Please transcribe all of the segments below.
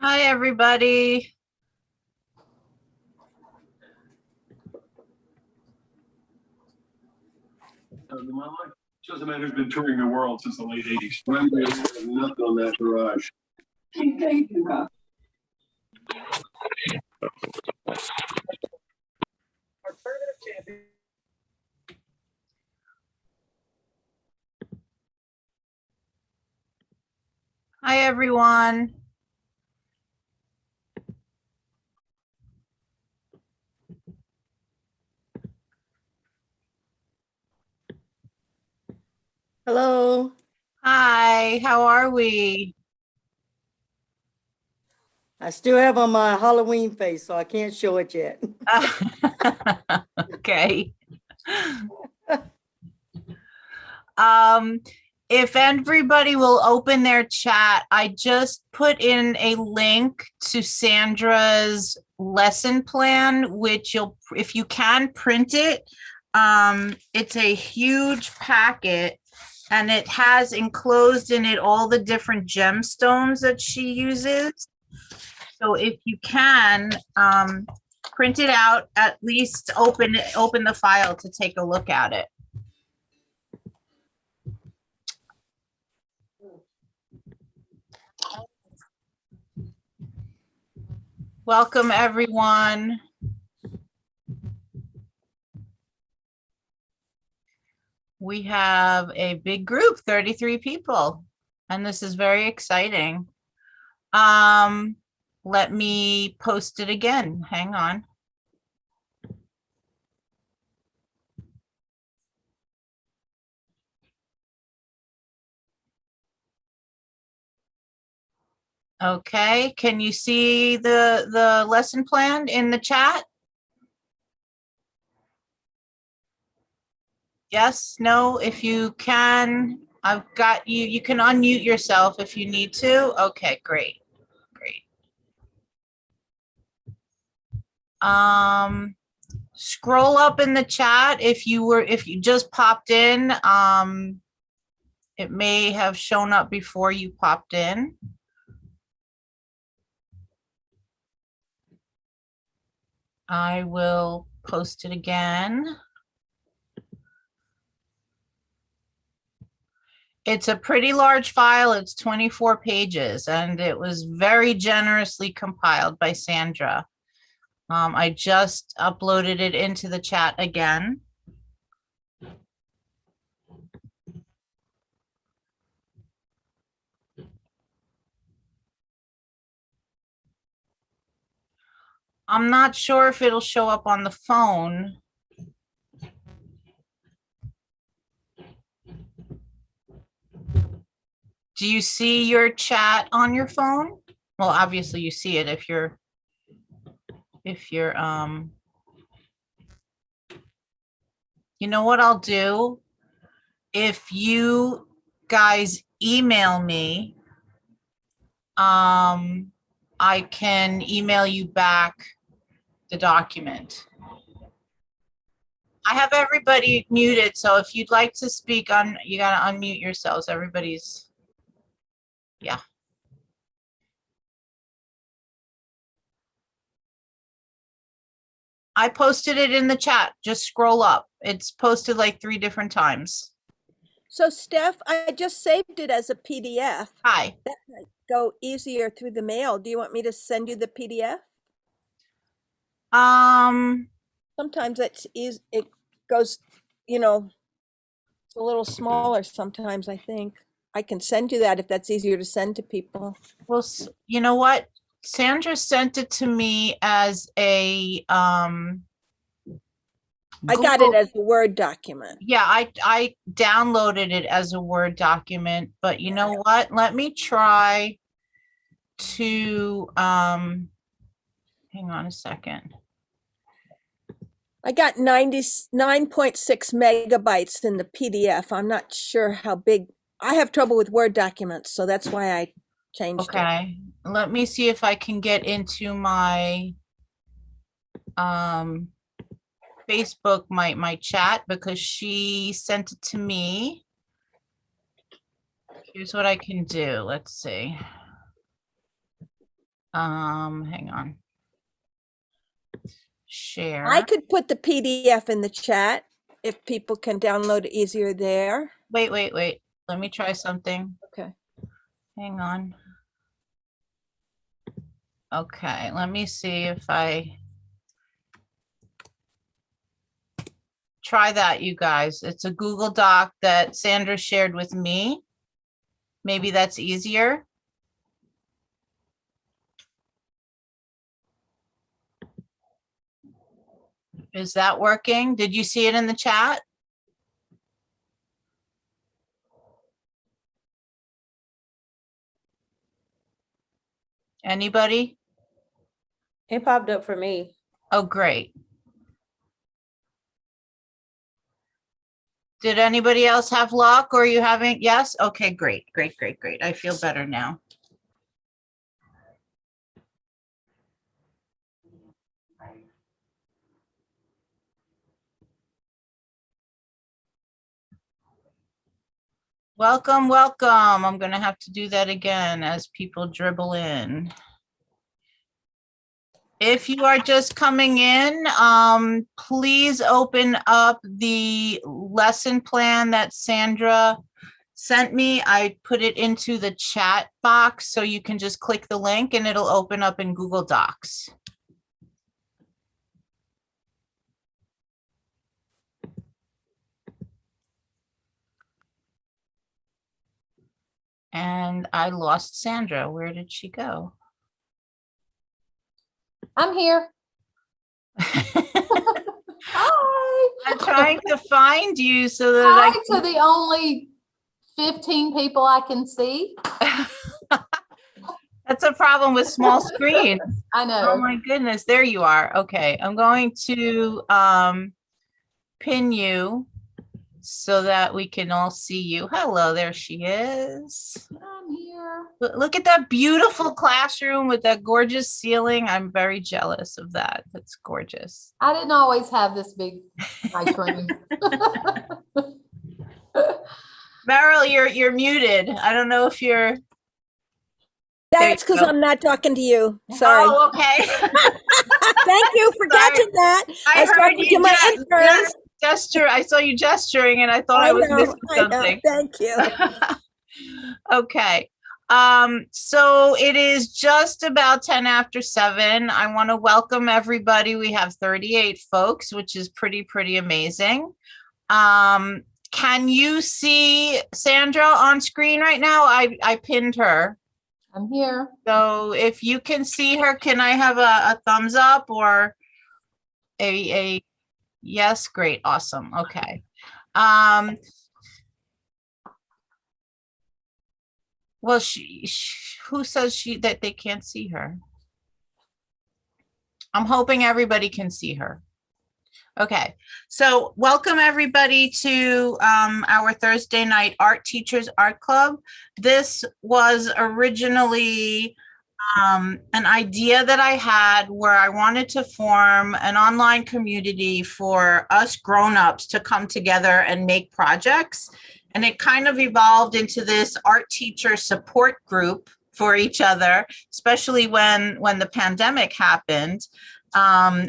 Hi, everybody. My wife, she was a man who's been touring the world since the late 80s. Remember, nothing on that garage. Thank you, Rob. Hi, everyone. Hello. Hi, how are we? I still have on my Halloween face, so I can't show it yet. Okay. Um, if everybody will open their chat, I just put in a link to Sandra's lesson plan, which if you can print it, it's a huge packet and it has enclosed in it all the different gemstones that she uses. So if you can, print it out, at least open the file to take a look at it. Welcome, everyone. We have a big group, 33 people, and this is very exciting. Let me post it again. Hang on. Okay, can you see the lesson plan in the chat? Yes, no, if you can, I've got you, you can unmute yourself if you need to. Okay, great, great. Scroll up in the chat if you just popped in. It may have shown up before you popped in. I will post it again. It's a pretty large file. It's 24 pages, and it was very generously compiled by Sandra. I just uploaded it into the chat again. I'm not sure if it'll show up on the phone. Do you see your chat on your phone? Well, obviously you see it if you're you know what I'll do? If you guys email me, I can email you back the document. I have everybody muted, so if you'd like to speak on, you gotta unmute yourselves. Everybody's, yeah. I posted it in the chat. Just scroll up. It's posted like 3 different times. So Steph, I just saved it as a PDF. Hi. That might go easier through the mail. Do you want me to send you the PDF? Sometimes it goes, it's a little smaller sometimes, I think. I can send you that if that's easier to send to people. Well, you know what? Sandra sent it to me as a I got it as a Word document. Yeah, I downloaded it as a Word document, but you know what? Let me try to hang on a second. I got 99.6 megabytes in the PDF. I'm not sure how big. I have trouble with Word documents, so that's why I changed it. Okay, let me see if I can get into my Facebook, my chat, because she sent it to me. Here's what I can do. Let's see. Hang on. Share. I could put the PDF in the chat if people can download it easier there. Wait. Let me try something. Okay. Hang on. Okay, let me see if I try that, you guys. It's a Google Doc that Sandra shared with me. Maybe that's easier. Is that working? Did you see it in the chat? Anybody? It popped up for me. Oh, great. Did anybody else have luck, or you haven't? Yes? Okay, great. I feel better now. Welcome. I'm gonna have to do that again as people dribble in. If you are just coming in, please open up the lesson plan that Sandra sent me. I put it into the chat box, so you can just click the link and it'll open up in Google Docs. And I lost Sandra. Where did she go? I'm here. Hi. I'm trying to find you so that Hi to the only 15 people I can see. That's a problem with small screens. I Oh know. my goodness, there you are. Okay, I'm going to pin you so that we can all see you. Hello, there she is. I'm here. Look at that beautiful classroom with that gorgeous ceiling. I'm very jealous of that. That's gorgeous. I didn't always have this big nice room. Meryl, you're muted. I don't know if you're. There That's you because go. I'm not talking to you. Sorry. Oh, okay. Thank you for Sorry. catching that. I was heard talking you to my intern. gesture. I saw you gesturing and I thought I was missing something. Thank you. Okay. So it is just about 10 after 7. I want to welcome everybody. We have 38 folks, which is pretty amazing. Can you see Sandra on screen right now? I pinned her. I'm here. So if you can see her, can I have a thumbs up or a yes? Great. Awesome. Okay. Well, who says that they can't see her? I'm hoping everybody can see her. Okay, so welcome everybody to our Thursday night Art Teachers Art Club. This was originally an idea that I had where I wanted to form an online community for us grown-ups to come together and make projects. And it kind of evolved into this art teacher support group for each other, especially when the pandemic happened.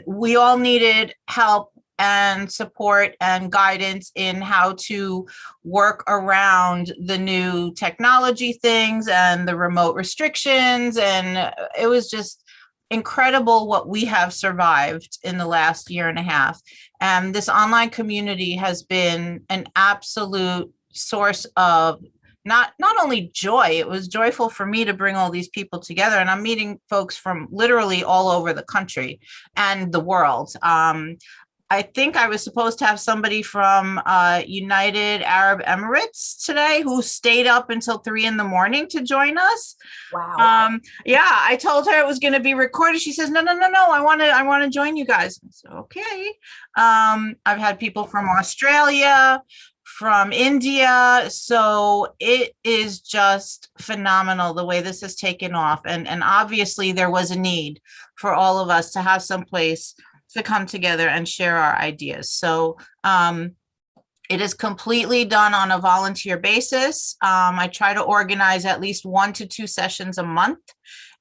We all needed help and support and guidance in how to work around the new technology things and the remote restrictions. And it was just incredible what we have survived in the last year and a half. And this online community has been an absolute source of not only joy, it was joyful for me to bring all these people together. And I'm meeting folks from literally all over the country and the world. I think I was supposed to have somebody from United Arab Emirates today who stayed up until 3 a.m. to join us. Wow. Yeah, I told her it was going to be recorded. She says, no, I want to join you guys. So, okay. I've had people from Australia, from India. So it is just phenomenal the way this has taken off. And obviously there was a need for all of us to have some place to come together and share our ideas. So it is completely done on a volunteer basis. I try to organize at least 1 to 2 sessions a month.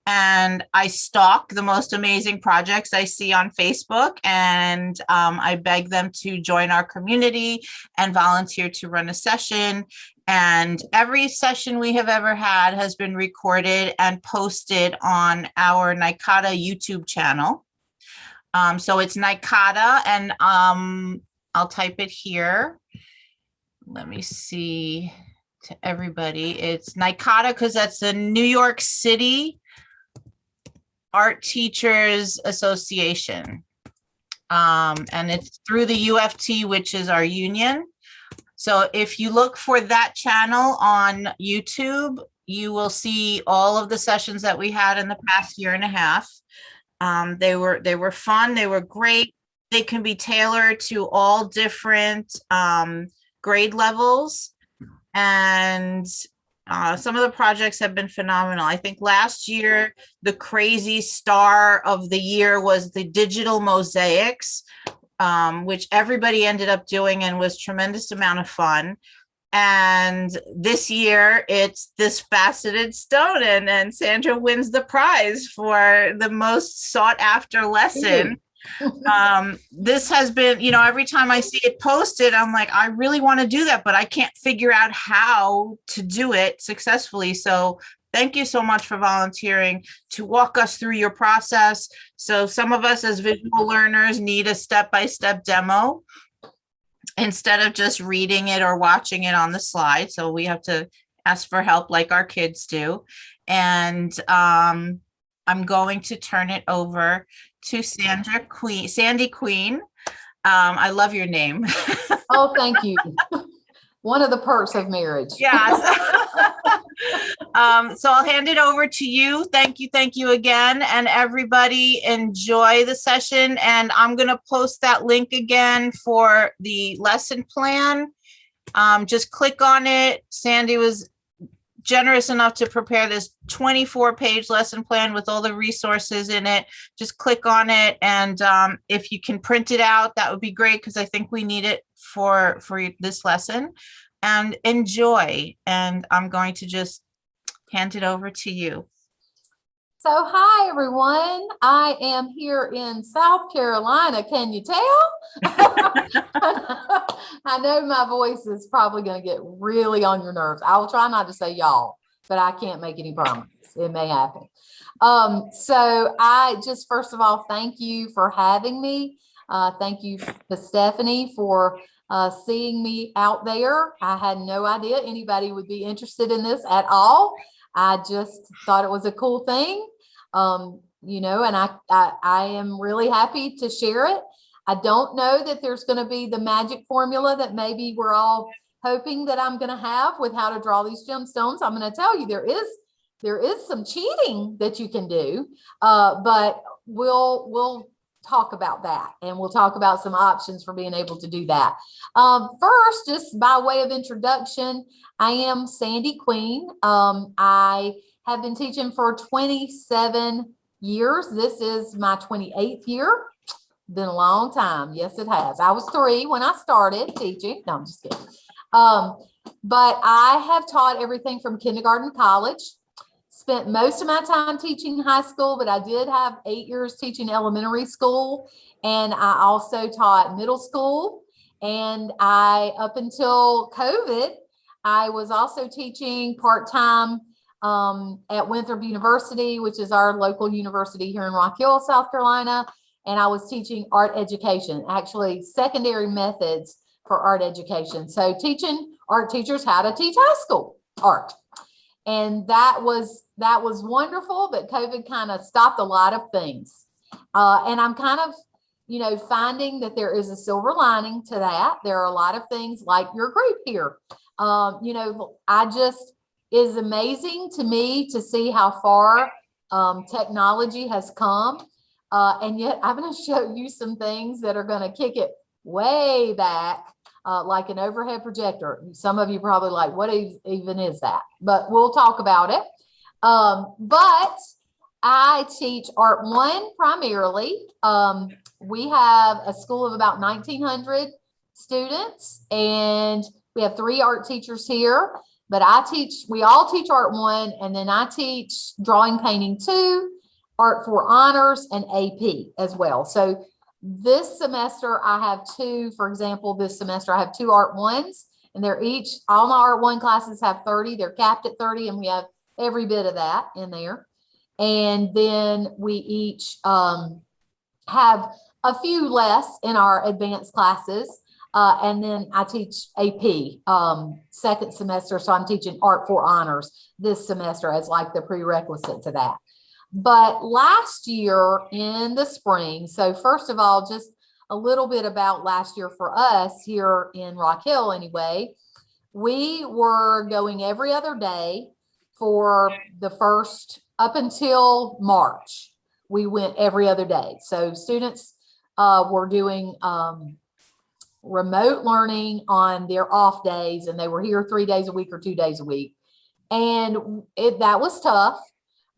and I stalk the most amazing projects I see on Facebook, and I beg them to join our community and volunteer to run a session. And every session we have ever had has been recorded and posted on our NICADA YouTube channel. So it's NICADA, and I'll type it here. Let me see to everybody. It's NICADA because that's the New York City Art Teachers Association. And it's through the UFT, which is our union. So if you look for that channel on YouTube, you will see all of the sessions that we had in the past year and a half. They were fun. They were great. They can be tailored to all different grade levels. And some of the projects have been phenomenal. I think last year, the crazy star of the year was the digital mosaics, which everybody ended up doing and was tremendous amount of fun. And this year it's this faceted stone, and Sandra wins the prize for the most sought after lesson. This has been, every time I see it posted, I'm like, I really want to do that, but I can't figure out how to do it successfully. So thank you so much for volunteering to walk us through your process. So some of us as visual learners need a step-by-step demo instead of just reading it or watching it on the slide. So we have to ask for help like our kids do. And I'm going to turn it over to Sandy Queen. I love your name. Oh, thank you. One of the perks of marriage. Yes. So I'll hand it over to you. Thank you again. And everybody enjoy the session. And I'm going to post that link again for the lesson plan. Just click on it. Sandy was generous enough to prepare this 24-page lesson plan with all the resources in it. Just click on it, and if you can print it out, that would be great, because I think we need it for this lesson. And enjoy. And I'm going to just hand it over to you. So, hi, everyone. I am here in South Carolina. Can you tell? I know my voice is probably going to get really on your nerves. I will try not to say y'all, but I can't make any promises. It may happen. So I just, first of all, thank you for having me. Thank you to Stephanie for seeing me out there. I had no idea anybody would be interested in this at all. I just thought it was a cool thing. And I am really happy to share it. I don't know that there's going to be the magic formula that maybe we're all hoping that I'm going to have with how to draw these gemstones. I'm going to tell you there is some cheating that you can do, but we'll talk about that, and we'll talk about some options for being able to do that. First, just by way of introduction, I am Sandy Queen. I have been teaching for 27 years. This is my 28th year. Been a long time. Yes, it has. I was 3 when I started teaching. No, I'm just kidding. But I have taught everything from kindergarten to college. Spent most of my time teaching high school, but I did have 8 years teaching elementary school. And I also taught middle school. And up until COVID, I was also teaching part-time at Winthrop University, which is our local university here in Rock Hill, South Carolina. And I was teaching art education, actually secondary methods for art education. So teaching art teachers how to teach high school art. And that was wonderful, but COVID kind of stopped a lot of things. And I'm kind of, finding that there is a silver lining to that. There are a lot of things like your group here. It's amazing to me to see how far technology has come. And yet I'm going to show you some things that are going to kick it way back, like an overhead projector. Some of you probably like, what even is that? But we'll talk about it. But I teach Art 1 primarily. We have a school of about 1,900 students, and we have 3 art teachers here. but we all teach Art 1, and then I teach Drawing Painting 2, Art 4 Honors, and AP as well. So this semester I have two, for example, this semester I have 2 Art 1s, and they're all my Art 1 classes have 30. They're capped at 30, and we have every bit of that in there. And then we each have a few less in our advanced classes. And then I teach AP second semester. So I'm teaching Art 4 Honors this semester as like the prerequisite to that. But last year in the spring, so first of all, just a little bit about last year for us here in Rock Hill anyway, we were going every other day for the first up until March. We went every other day. So students were doing remote learning on their off days, and they were here 3 days a week or 2 days a week. And that was tough.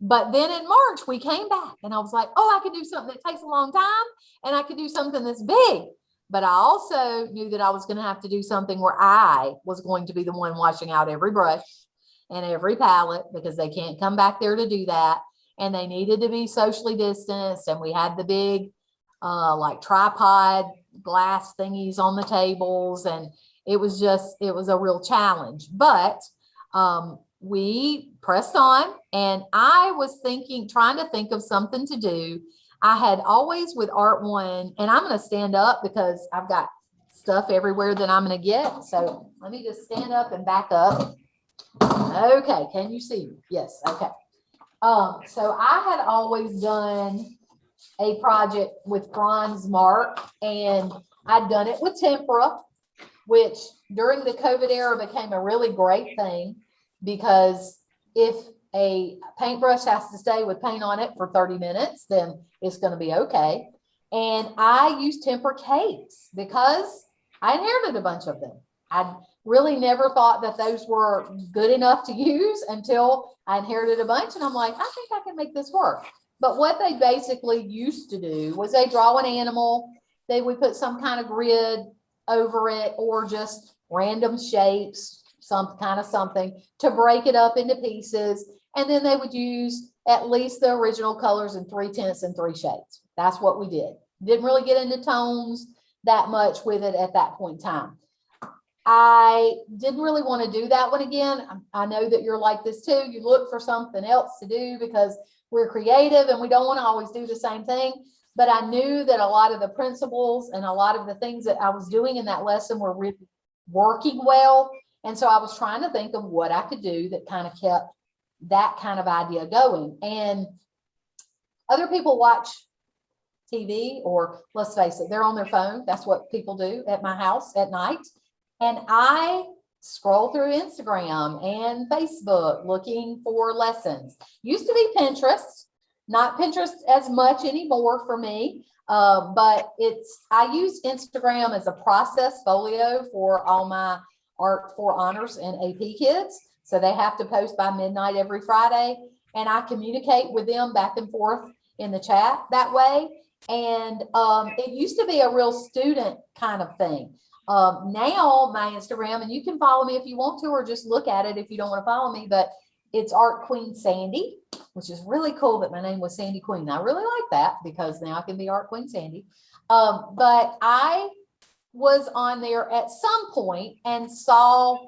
But then in March, we came back and I was like, oh, I could do something that takes a long time, and I could do something that's big. But I also knew that I was going to have to do something where I was going to be the one washing out every brush and every palette, because they can't come back there to do that. And they needed to be socially distanced. And we had the big like tripod glass thingies on the tables. And it was a real challenge. But we pressed on, and I was trying to think of something to do. I had always with Art 1, and I'm going to stand up because I've got stuff everywhere that I'm going to get. So let me just stand up and back up. Okay. Can you see me? Yes. Okay. So I had always done a project with Franz Mark, and I'd done it with tempera, which during the COVID era became a really great thing, because if a paintbrush has to stay with paint on it for 30 minutes, then it's going to be okay. And I used tempera cakes because I inherited a bunch of them. I really never thought that those were good enough to use until I inherited a bunch. And I'm like, I think I can make this work. But what they basically used to do was they draw an animal. They would put some kind of grid over it, or just random shapes, some kind of something to break it up into pieces. And then they would use at least the original colors in 3 tints and 3 shades. That's what we did. Didn't really get into tones that much with it at that point in time. I didn't really want to do that one again. I know that you're like this too. You look for something else to do because we're creative and we don't want to always do the same thing. But I knew that a lot of the principles and a lot of the things that I was doing in that lesson were really working well. And so I was trying to think of what I could do that kind of kept that kind of idea going. And other people watch TV, or let's face it, they're on their phone. That's what people do at my house at night. And I scroll through Instagram and Facebook looking for lessons. Used to be Pinterest, not Pinterest as much anymore for me. But I use Instagram as a process folio for all my Art 4 Honors and AP kids. So they have to post by midnight every Friday, and I communicate with them back and forth in the chat that way. And it used to be a real student kind of thing. Now my Instagram, and you can follow me if you want to, or just look at it if you don't want to follow me, but it's Art Queen Sandy, which is really cool that my name was Sandy Queen. I really like that because now I can be Art Queen Sandy. But I was on there at some point and saw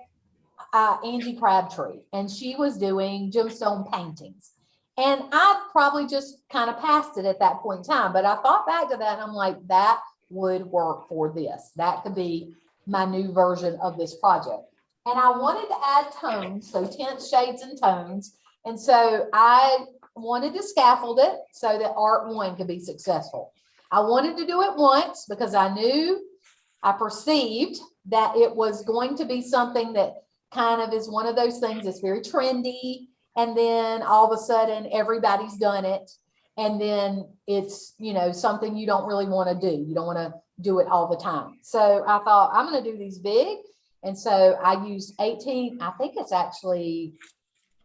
Angie Crabtree, and she was doing gemstone paintings. And I probably just kind of passed it at that point in time, but I thought back to that and I'm like, that would work for this. That could be my new version of this project. And I wanted to add tones, so tints, shades, and tones. And so I wanted to scaffold it so that Art 1 could be successful. I wanted to do it once because I perceived that it was going to be something that kind of is one of those things that's very trendy. And then all of a sudden everybody's done it. And then it's, something you don't really want to do. You don't want to do it all the time. So I thought I'm going to do these big. And so I used 18, I think it's actually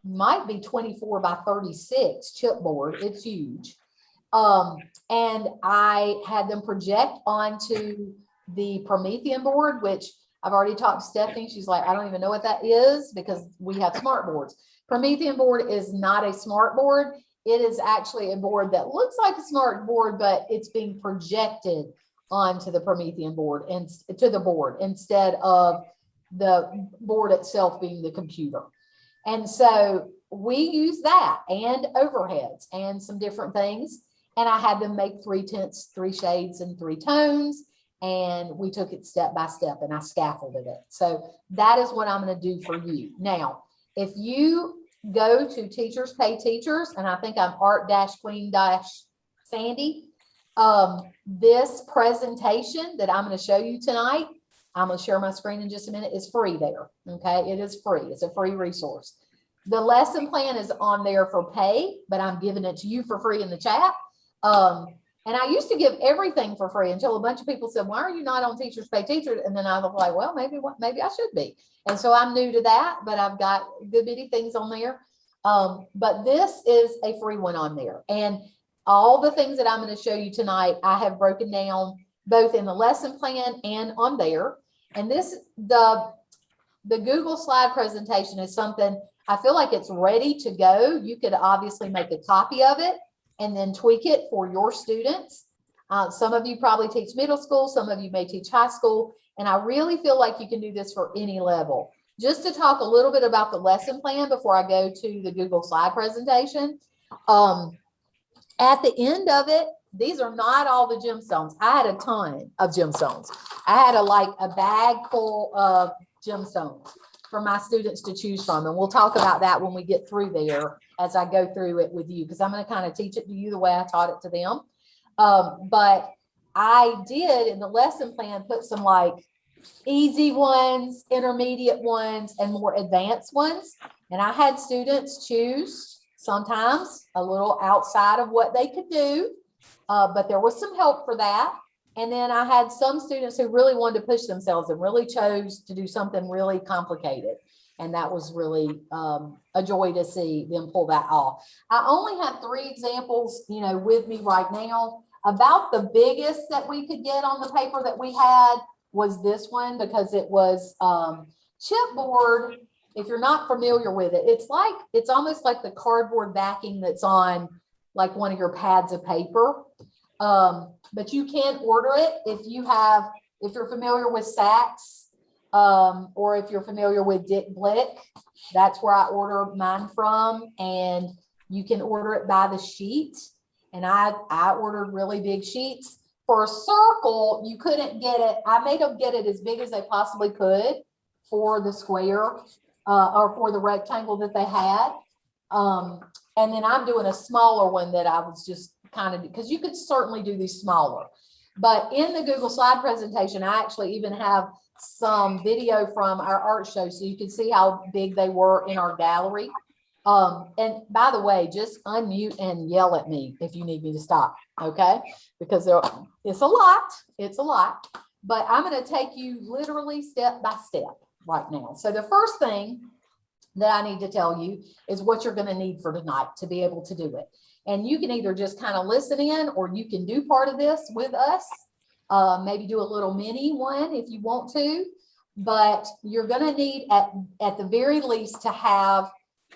might be 24 by 36 chipboard. It's huge. And I had them project onto the Promethean board, which I've already talked to Stephanie. She's like, I don't even know what that is because we have smart boards. Promethean board is not a smart board. It is actually a board that looks like a smart board, but it's being projected onto the Promethean board and to the board instead of the board itself being the computer. And so we use that and overheads and some different things. And I had them make 3 tints, 3 shades, and 3 tones. And we took it step by step and I scaffolded it. So that is what I'm going to do for you. Now, if you go to Teachers Pay Teachers, and I think I'm art-queen-sandy, this presentation that I'm going to show you tonight, I'm going to share my screen in just a minute, is free there. Okay, it is free. It's a free resource. The lesson plan is on there for pay, but I'm giving it to you for free in the chat. And I used to give everything for free until a bunch of people said, why are you not on Teachers Pay Teachers? And then I was like, well, maybe I should be. And so I'm new to that, but I've got good bitty things on there. But this is a free one on there. And all the things that I'm going to show you tonight, I have broken down both in the lesson plan and on there. And this, the Google slide presentation is something I feel like it's ready to go. You could obviously make a copy of it and then tweak it for your students. Some of you probably teach middle school, some of you may teach high school, and I really feel like you can do this for any level. Just to talk a little bit about the lesson plan before I go to the Google slide presentation. At the end of it, these are not all the gemstones. I had a ton of gemstones. I had a bag full of gemstones for my students to choose from. And we'll talk about that when we get through there as I go through it with you, because I'm going to kind of teach it to you the way I taught it to them. But I did in the lesson plan put some like easy ones, intermediate ones, and more advanced ones. And I had students choose sometimes a little outside of what they could do, but there was some help for that. And then I had some students who really wanted to push themselves and really chose to do something really complicated. And that was really a joy to see them pull that off. I only have 3 examples, with me right now. About the biggest that we could get on the paper that we had was this one, because it was chipboard. If you're not familiar with it, it's almost like the cardboard backing that's on like one of your pads of paper. But you can order it if you're familiar with Saks, or if you're familiar with Dick Blick. That's where I order mine from, and you can order it by the sheet. And I ordered really big sheets. For a circle, you couldn't get it. I made them get it as big as they possibly could for the square or for the rectangle that they had. And then I'm doing a smaller one that I was just kind of, because you could certainly do these smaller. But in the Google slide presentation, I actually even have some video from our art show so you can see how big they were in our gallery. And by the way, just unmute and yell at me if you need me to stop, okay? Because it's a lot, but I'm going to take you literally step by step right now. So the first thing that I need to tell you is what you're going to need for tonight to be able to do it. And you can either just kind of listen in, or you can do part of this with us. Maybe do a little mini one if you want to, but you're going to need at the very least to have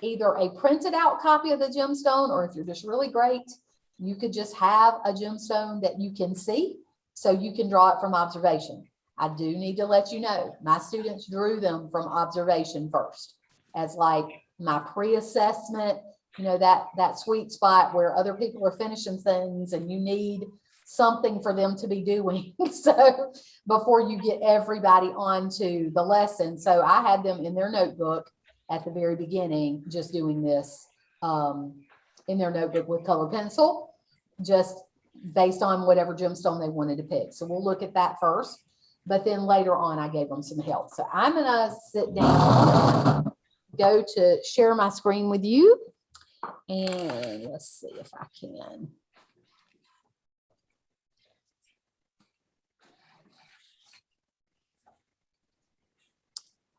either a printed out copy of the gemstone, or if you're just really great, you could just have a gemstone that you can see so you can draw it from observation. I do need to let you know, my students drew them from observation first as like my pre-assessment, that sweet spot where other people are finishing things and you need something for them to be doing. So before you get everybody onto the lesson. So I had them in their notebook at the very beginning, just doing this in their notebook with color pencil, just based on whatever gemstone they wanted to pick. So we'll look at that first, but then later on I gave them some help. So I'm gonna sit down, go to share my screen with you, and let's see if I can.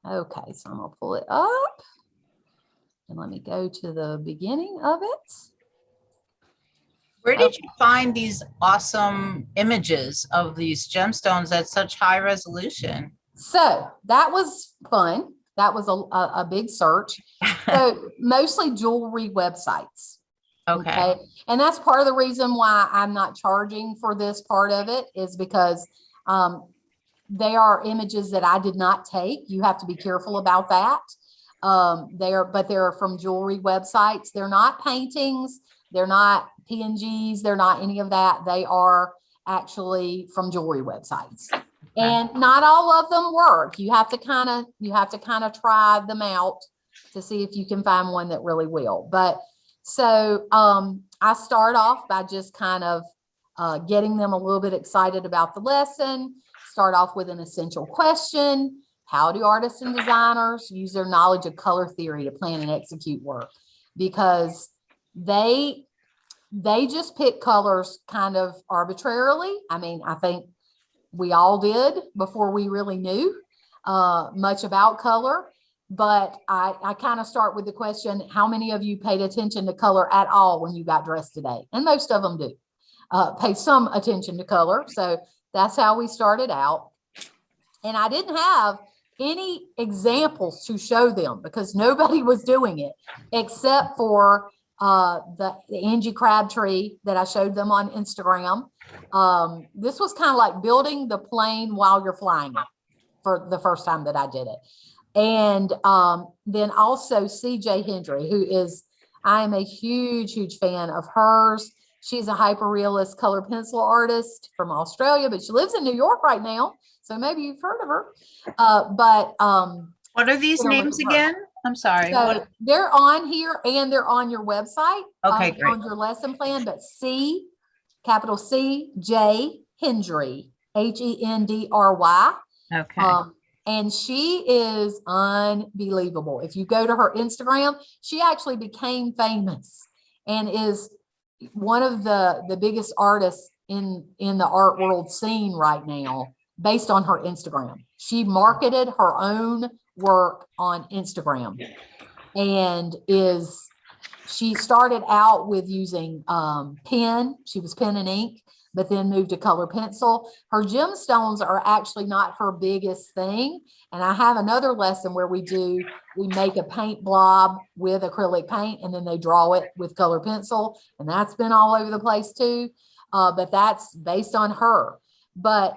Okay, so I'm gonna pull it up and let me go to the beginning of it. Where did you find these awesome images of these gemstones at such high resolution? So that was fun. That was a big search. So mostly jewelry websites. Okay. And that's part of the reason why I'm not charging for this part of it, is because they are images that I did not take. You have to be careful about that. But they're from jewelry websites. They're not paintings. They're not PNGs. They're not any of that. They are actually from jewelry websites. And not all of them work. You have to kind of try them out to see if you can find one that really will. But so I start off by just kind of getting them a little bit excited about the lesson. Start off with an essential question. How do artists and designers use their knowledge of color theory to plan and execute work? Because they just pick colors kind of arbitrarily. I mean, I think we all did before we really knew much about color. But I kind of start with the question, how many of you paid attention to color at all when you got dressed today? And most of them do pay some attention to color. So that's how we started out. And I didn't have any examples to show them because nobody was doing it except for the Angie Crabtree that I showed them on Instagram. This was kind of like building the plane while you're flying it for the first time that I did it. And then also CJ Hendry, I am a huge, huge fan of hers. She's a hyper-realist color pencil artist from Australia, but she lives in New York right now. So maybe you've heard of her. What are these names again? I'm sorry. So they're on here and they're on your website. Okay, great. On your lesson plan, but capital C, J Hendry, Hendry. Okay. And she is unbelievable. If you go to her Instagram, she actually became famous and is one of the biggest artists in the art world scene right now based on her Instagram. She marketed her own work on Instagram and she started out with using pen. She was pen and ink, but then moved to color pencil. Her gemstones are actually not her biggest thing. And I have another lesson where we make a paint blob with acrylic paint and then they draw it with color pencil. And that's been all over the place too. But that's based on her. But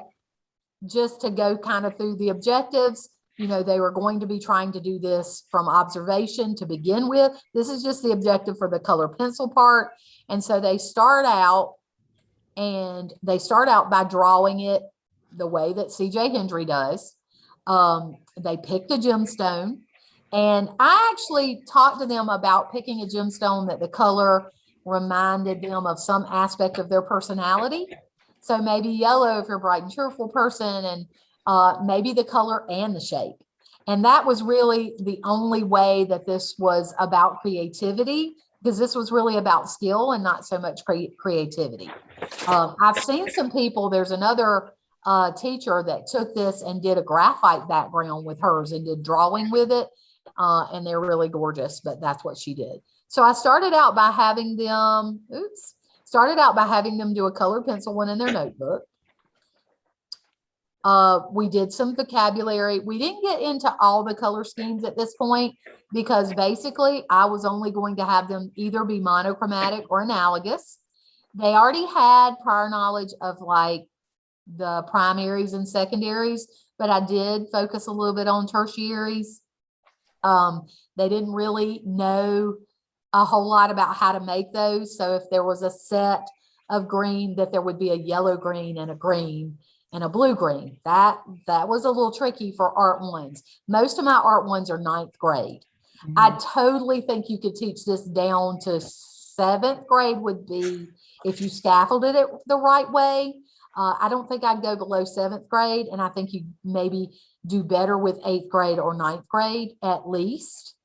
just to go kind of through the objectives, they were going to be trying to do this from observation to begin with. This is just the objective for the color pencil part. And so they start out by drawing it the way that CJ Hendry does. They picked a gemstone, and I actually talked to them about picking a gemstone that the color reminded them of some aspect of their personality. So maybe yellow if you're a bright and cheerful person, and maybe the color and the shape. And that was really the only way that this was about creativity, because this was really about skill and not so much creativity. I've seen some people, there's another teacher that took this and did a graphite background with hers and did drawing with it. And they're really gorgeous, but that's what she did. So I started out by having them do a colored pencil one in their notebook. We did some vocabulary. We didn't get into all the color schemes at this point because basically I was only going to have them either be monochromatic or analogous. They already had prior knowledge of like the primaries and secondaries, but I did focus a little bit on tertiaries. They didn't really know a whole lot about how to make those. So if there was a set of green, that there would be a yellow green and a blue green. That was a little tricky for art ones. Most of my art ones are 9th grade. Mm-hmm. I totally think you could teach this down to 7th grade would be if you scaffolded it the right way. I don't think I'd go below 7th grade. And I think you maybe do better with 8th grade or 9th grade at least.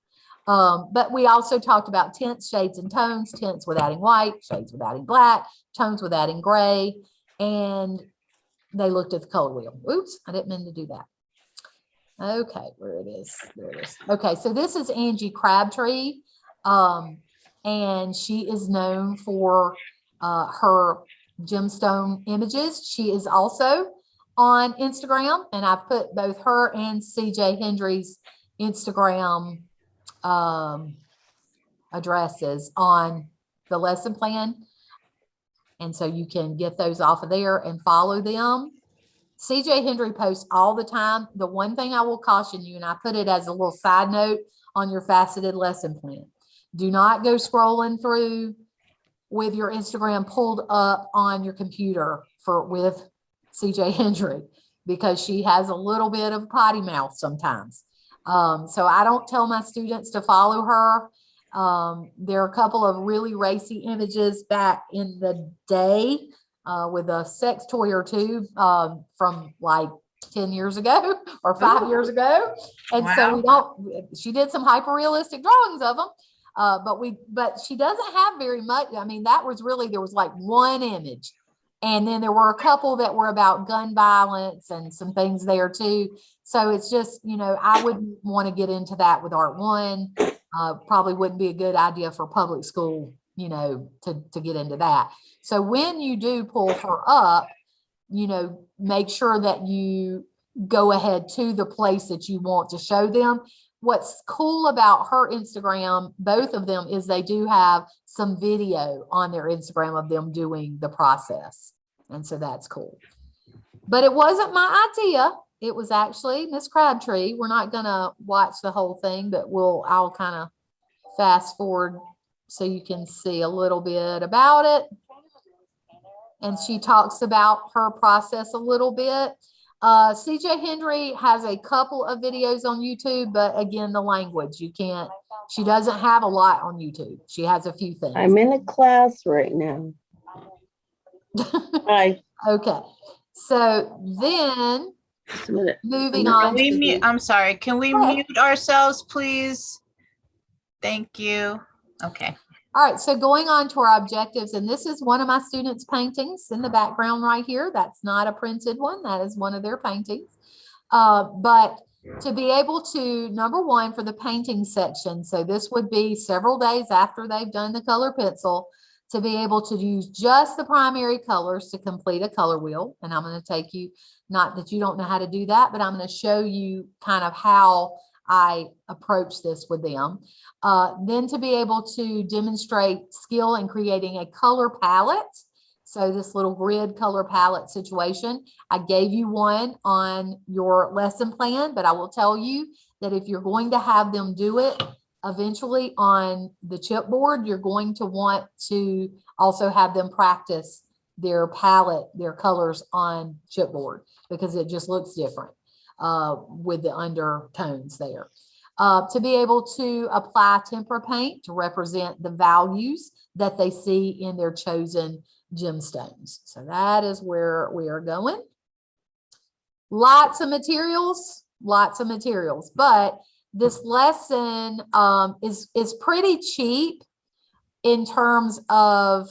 But we also talked about tints, shades, and tones, tints with adding white, shades with adding black, tones with adding gray, and they looked at the color wheel. Oops, I didn't mean to do that. Okay, where it is. There it is. Okay, so this is Angie Crabtree, and she is known for her gemstone images. She is also on Instagram, and I put both her and CJ Hendry's Instagram addresses on the lesson plan. And so you can get those off of there and follow them. CJ Hendry posts all the time. The one thing I will caution you, and I put it as a little side note on your faceted lesson plan, do not go scrolling through with your Instagram pulled up on your computer with CJ Hendry, because she has a little bit of potty mouth sometimes. So I don't tell my students to follow her. There are a couple of really racy images back in the day with a sex toy or two from like 10 years ago or 5 years ago. And so she did some hyper realistic drawings of them. But she doesn't have very much. I mean, there was like one image. And then there were a couple that were about gun violence and some things there too. So it's just, I wouldn't want to get into that with Art 1. Probably wouldn't be a good idea for public school, to get into that. So when you do pull her up, make sure that you go ahead to the place that you want to show them. What's cool about her Instagram, both of them, is they do have some video on their Instagram of them doing the process. And so that's cool. But it wasn't my idea. It was actually Miss Crabtree. We're not going to watch the whole thing, but I'll kind of fast forward so you can see a little bit about it. And she talks about her process a little bit. CJ Hendry has a couple of videos on YouTube, but again, the language, she doesn't have a lot on YouTube. She has a few things. I'm in a class right now. Hi. Okay. So then Just a minute. moving on. I'm sorry. Can we mute ourselves, please? Thank you. Okay. All right, so going on to our objectives, and this is one of my students' paintings in the background right here. That's not a printed one. That is one of their paintings. But to be able to, number one, for the painting section, so this would be several days after they've done the color pencil, to be able to use just the primary colors to complete a color wheel. And I'm going to take you, not that you don't know how to do that, but I'm going to show you kind of how I approach this with them. Then to be able to demonstrate skill in creating a color palette. So this little grid color palette situation, I gave you one on your lesson plan, but I will tell you that if you're going to have them do it eventually on the chipboard, you're going to want to also have them practice their palette, their colors on chipboard, because it just looks different with the undertones there. To be able to apply tempera paint to represent the values that they see in their chosen gemstones. So that is where we are going. Lots of materials, but this lesson is pretty cheap in terms of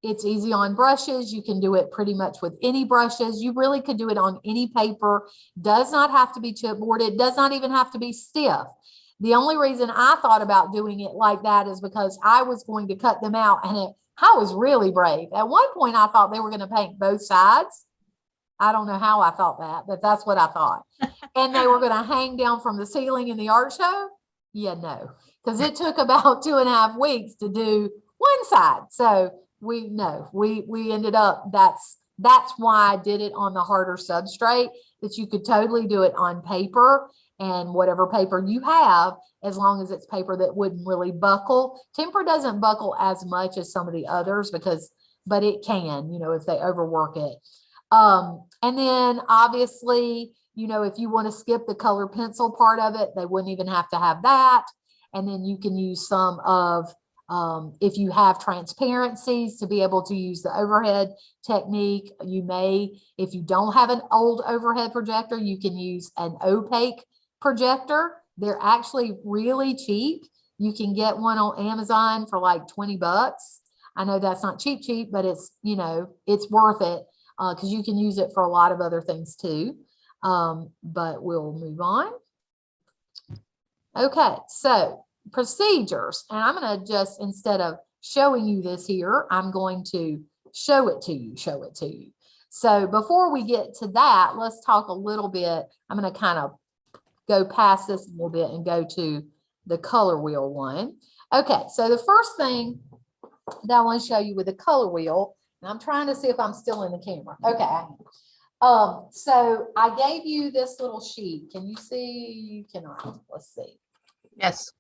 it's easy on brushes. You can do it pretty much with any brushes. You really could do it on any paper. Does not have to be chipboard. It does not even have to be stiff. The only reason I thought about doing it like that is because I was going to cut them out, and I was really brave. At one point, I thought they were going to paint both sides. I don't know how I thought that, but that's what I thought. And they were going to hang down from the ceiling in the art show. Yeah, no, because it took about 2.5 weeks to do one side. So we ended up, that's why I did it on the harder substrate, that you could totally do it on paper, and whatever paper you have, as long as it's paper that wouldn't really buckle. Tempera doesn't buckle as much as some of the others but it can, if they overwork it. And then obviously, if you want to skip the color pencil part of it, they wouldn't even have to have that. And then you can use some of, if you have transparencies, to be able to use the overhead technique. You may, if you don't have an old overhead projector, you can use an opaque projector. They're actually really cheap. You can get one on Amazon for like $20. I know that's not cheap, but it's, it's worth it because you can use it for a lot of other things too. But we'll move on. Okay, so procedures, and I'm going to just, instead of showing you this here, I'm going to show it to you. So before we get to that, let's talk a little bit. I'm going to kind of go past this a little bit and go to the color wheel one. Okay, so the first thing that I want to show you with the color wheel, and I'm trying to see if I'm still in the camera. Okay. So I gave you this little sheet. Can you see? You cannot. Let's see. Yes.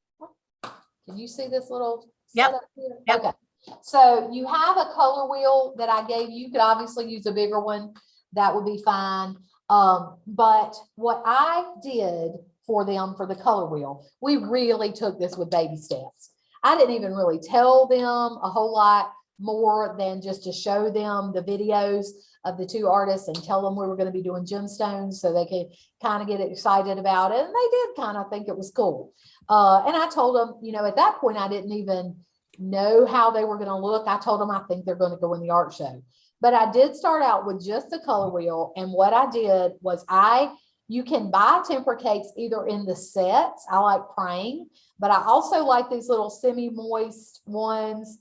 Can you see this little Yep. setup here? Yep. Okay. So you have a color wheel that I gave you. You could obviously use a bigger one. That would be fine. But what I did for them for the color wheel, we really took this with baby steps. I didn't even really tell them a whole lot more than just to show them the videos of the two artists and tell them we were going to be doing gemstones so they could kind of get excited about it. And they did kind of think it was cool. And I told them, you know, at that point, I didn't even know how they were going to look. I told them I think they're going to go in the art show. But I did start out with just the color wheel. And what I did was you can buy temper cakes either in the sets. I like praying, but I also like these little semi-moist ones,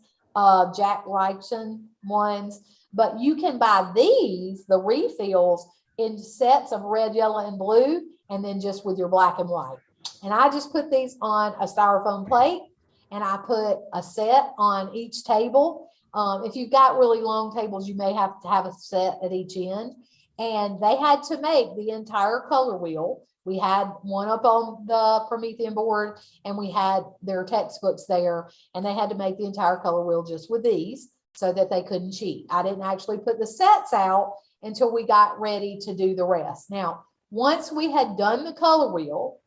Jack Reichen ones. But you can buy these, the refills, in sets of red, yellow, and blue, and then just with your black and white. And I just put these on a styrofoam plate, and I put a set on each table. If you've got really long tables, you may have to have a set at each end. And they had to make the entire color wheel. We had one up on the Promethean board, and we had their textbooks there, and they had to make the entire color wheel just with these so that they couldn't cheat. I didn't actually put the sets out until we got ready to do the rest. Now, once we had done the color wheel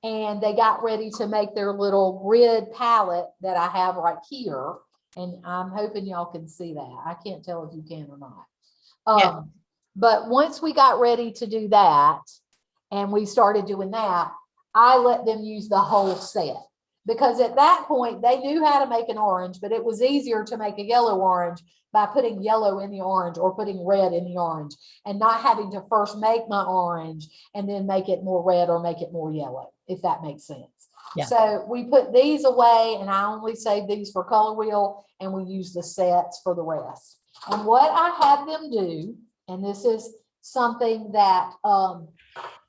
and they got ready to make their little grid palette that I have right here, and I'm hoping y'all can see that. I can't tell if you can or not. Yeah. But once we got ready to do that and we started doing that, I let them use the whole set. Because at that point, they knew how to make an orange, but it was easier to make a yellow orange by putting yellow in the orange or putting red in the orange and not having to first make my orange and then make it more red or make it more yellow, if that makes sense. Yeah. So we put these away, and I only save these for color wheel, and we use the sets for the rest. And what I had them do, and this is something that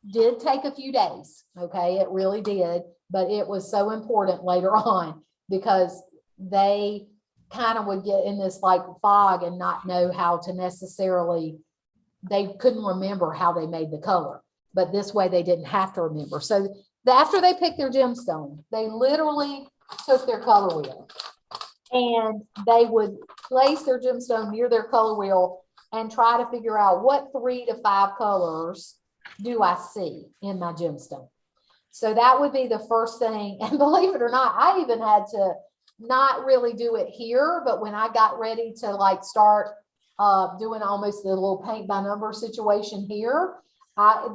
did take a few days, okay, it really did, but it was so important later on because they kind of would get in this like fog and not know how to necessarily, they couldn't remember how they made the color, but this way they didn't have to remember. So after they picked their gemstone, they literally took their color wheel and they would place their gemstone near their color wheel and try to figure out what 3 to 5 colors do I see in my gemstone. So that would be the first thing. And believe it or not, I even had to not really do it here, but when I got ready to like start doing almost the little paint by number situation here,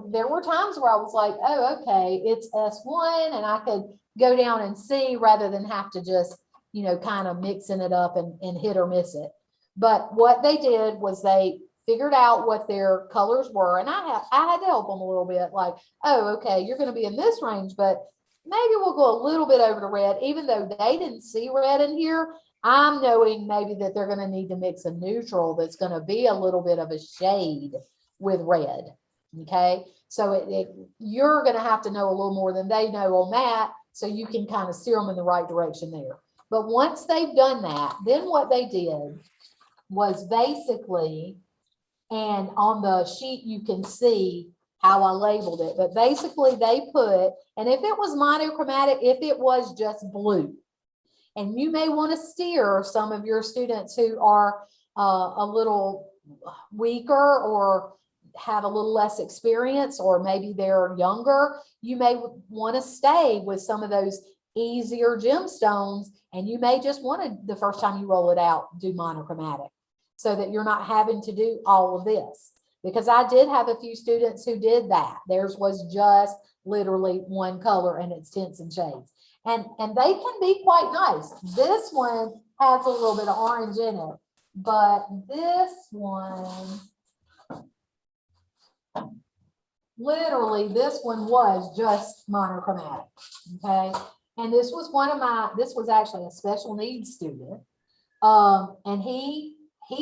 there were times where I was like, oh, okay, it's S1, and I could go down and see rather than have to just, you know, kind of mixing it up and hit or miss it. But what they did was they figured out what their colors were. And I had to help them a little bit, like, oh, okay, you're going to be in this range, but maybe we'll go a little bit over to red. Even though they didn't see red in here, I'm knowing maybe that they're going to need to mix a neutral that's going to be a little bit of a shade with red. Okay, so you're going to have to know a little more than they know on that, so you can kind of steer them in the right direction there. But once they've done that, then what they did was basically, and on the sheet you can see how I labeled it, but basically they put, and if it was monochromatic, if it was just blue, and you may want to steer some of your students who are a little weaker or have a little less experience, or maybe they're younger, you may want to stay with some of those easier gemstones, and you may just want to, the first time you roll it out, do monochromatic so that you're not having to do all of this. Because I did have a few students who did that. Theirs was just literally one color and it's tints and shades. And they can be quite nice. This one has a little bit of orange in it, but this one, literally this one was just monochromatic, okay? And this was this was actually a special needs student. And he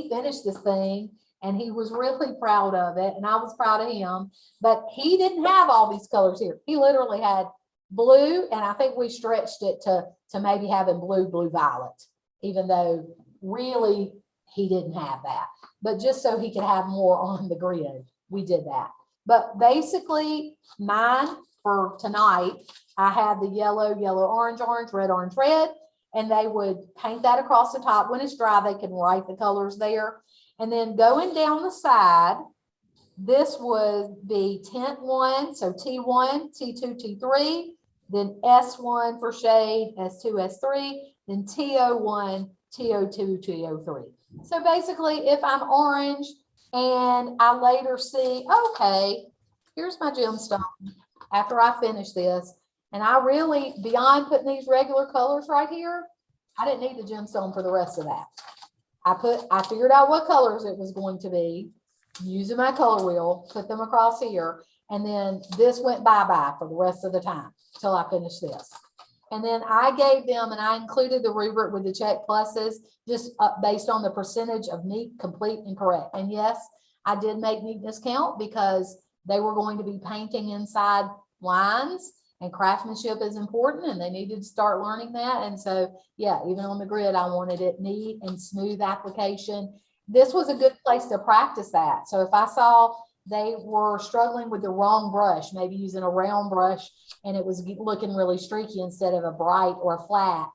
finished this thing and he was really proud of it, and I was proud of him. But he didn't have all these colors here. He literally had blue, and I think we stretched it to maybe having blue, violet, even though really he didn't have that. But just so he could have more on the grid, we did that. But basically, mine for tonight, I had the yellow, orange, red, and they would paint that across the top. When it's dry, they can write the colors there. And then going down the side, this would be tint 1, so T1, T2, T3, then S1 for shade, S2, S3, then TO1, TO2, TO3. So basically, if I'm orange and I later see, okay, here's my gemstone after I finish this, and I really, beyond putting these regular colors right here, I didn't need the gemstone for the rest of that. I figured out what colors it was going to be using my color wheel, put them across here, and then this went bye-bye for the rest of the time till I finished this. And then I gave them, and I included the rubric with the check pluses, just based on the percentage of neat, complete, and correct. And yes, I did make neatness count because they were going to be painting inside lines, and craftsmanship is important, and they needed to start learning that. And so, yeah, even on the grid, I wanted it neat and smooth application. This was a good place to practice that. So if I saw they were struggling with the wrong brush, maybe using a round brush, and it was looking really streaky instead of a bright or flat,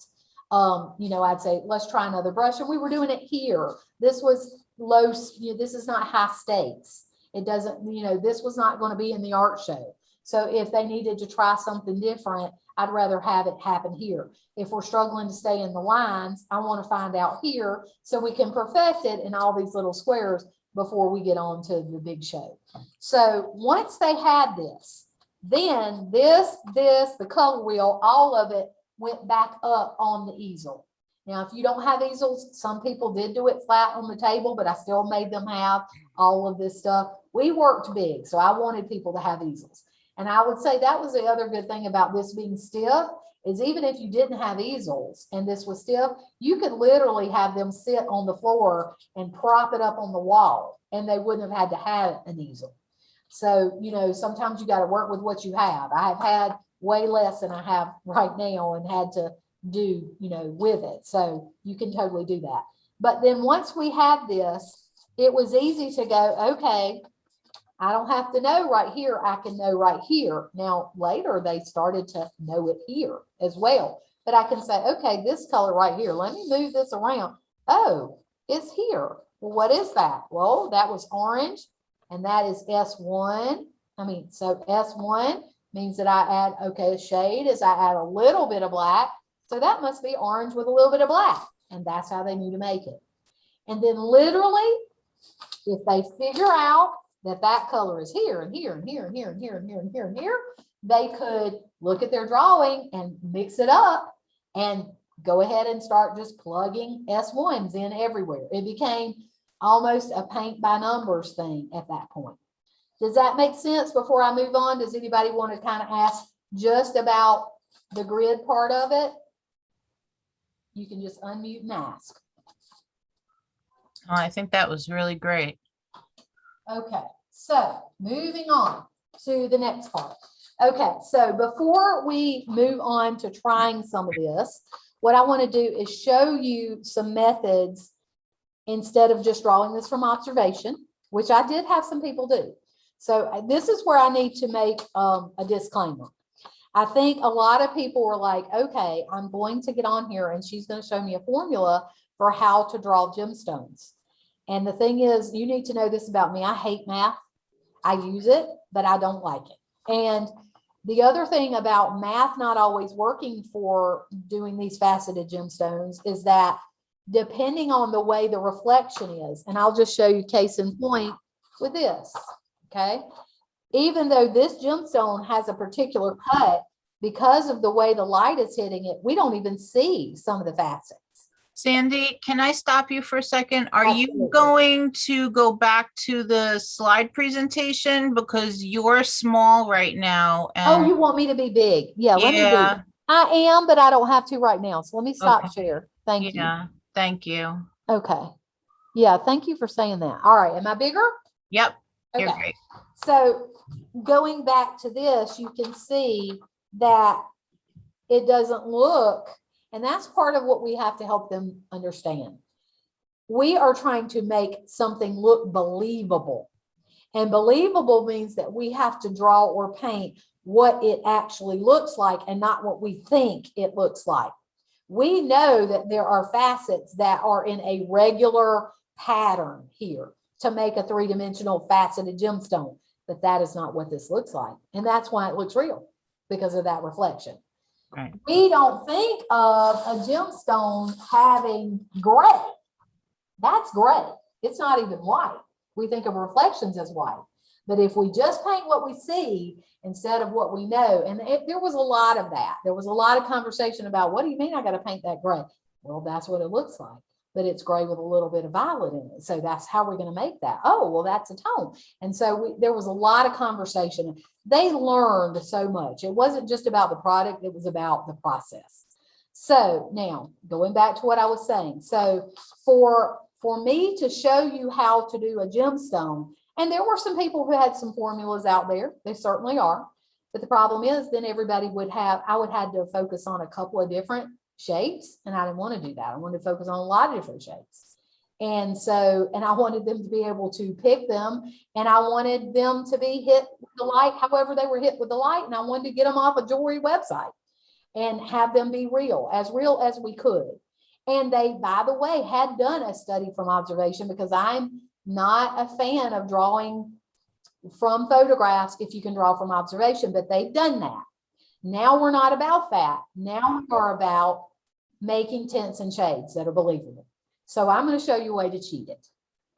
you know, I'd say, let's try another brush. And we were doing it here. This was low, you know, this is not high stakes. It doesn't, you know, this was not going to be in the art show. So if they needed to try something different, I'd rather have it happen here. If we're struggling to stay in the lines, I want to find out here so we can perfect it in all these little squares before we get on to the big show. So once they had this, then the color wheel, all of it went back up on the easel. Now, if you don't have easels, some people did do it flat on the table, but I still made them have all of this stuff. We worked big, so I wanted people to have easels. And I would say that was the other good thing about this being stiff, is even if you didn't have easels and this was stiff, you could literally have them sit on the floor and prop it up on the wall, and they wouldn't have had to have an easel. So, you know, sometimes you got to work with what you have. I have had way less than I have right now and had to do, you know, with it. So you can totally do that. But then once we had this, it was easy to go, okay, I don't have to know right here. I can know right here. Now, later they started to know it here as well. But I can say, okay, this color right here, let me move this around. Oh, it's here. Well, what is that? Well, that was orange, and that is S1. So S1 means that I add, okay, a shade is I add a little bit of black. So that must be orange with a little bit of black. And that's how they knew to make it. And then literally, if they figure out that that color is here and here and here and here and here and here and here and here, they could look at their drawing and mix it up and go ahead and start just plugging S1s in everywhere. It became almost a paint by numbers thing at that point. Does that make sense before I move on? Does anybody want to kind of ask just about the grid part of it? You can just unmute and ask. Oh, I think that was really great. Okay, so moving on to the next part. Okay, so before we move on to trying some of this, what I want to do is show you some methods instead of just drawing this from observation, which I did have some people do. So this is where I need to make a disclaimer. I think a lot of people were like, okay, I'm going to get on here and she's going to show me a formula for how to draw gemstones. And the thing is, you need to know this about me. I hate math. I use it, but I don't like it. And the other thing about math not always working for doing these faceted gemstones is that depending on the way the reflection is, and I'll just show you case in point with this, okay? Even though this gemstone has a particular cut, because of the way the light is hitting it, we don't even see some of the facets. Sandy, can I stop you for a second? Are Absolutely. you going to go back to the slide presentation because you're small right now? Oh, And you want me to be big? Yeah, let me be. yeah, I am, but I don't have to right now. So let me stop Okay. share. Thank you. yeah, thank you. Okay. Yeah, thank you for saying that. All right, am I bigger? Yep, you're Okay. great. So going back to this, you can see that it doesn't look, and that's part of what we have to help them understand. We are trying to make something look believable. And believable means that we have to draw or paint what it actually looks like and not what we think it looks like. We know that there are facets that are in a regular pattern here to make a three-dimensional faceted gemstone, but that is not what this looks like. And that's why it looks real, because of that reflection. Right. We don't think of a gemstone having gray. That's gray. It's not even white. We think of reflections as white. But if we just paint what we see instead of what we know, and there was a lot of that. There was a lot of conversation about, what do you mean I got to paint that gray? Well, that's what it looks like, but it's gray with a little bit of violet in it. So that's how we're going to make that. Oh, well, that's a tone. And so there was a lot of conversation. They learned so much. It wasn't just about the product. It was about the process. So now going back to what I was saying. So for me to show you how to do a gemstone, and there were some people who had some formulas out there. They certainly are. But the problem is then everybody would have, I would have to focus on a couple of different shapes. And I didn't want to do that. I wanted to focus on a lot of different shapes. And so, and I wanted them to be able to pick them. And I wanted them to be hit with the light, however they were hit with the light. And I wanted to get them off a jewelry website and have them be real as we could. And they, by the way, had done a study from observation, because I'm not a fan of drawing from photographs if you can draw from observation, but they've done that. Now we're not about that. Now we are about making tints and shades that are believable. So I'm going to show you a way to cheat it.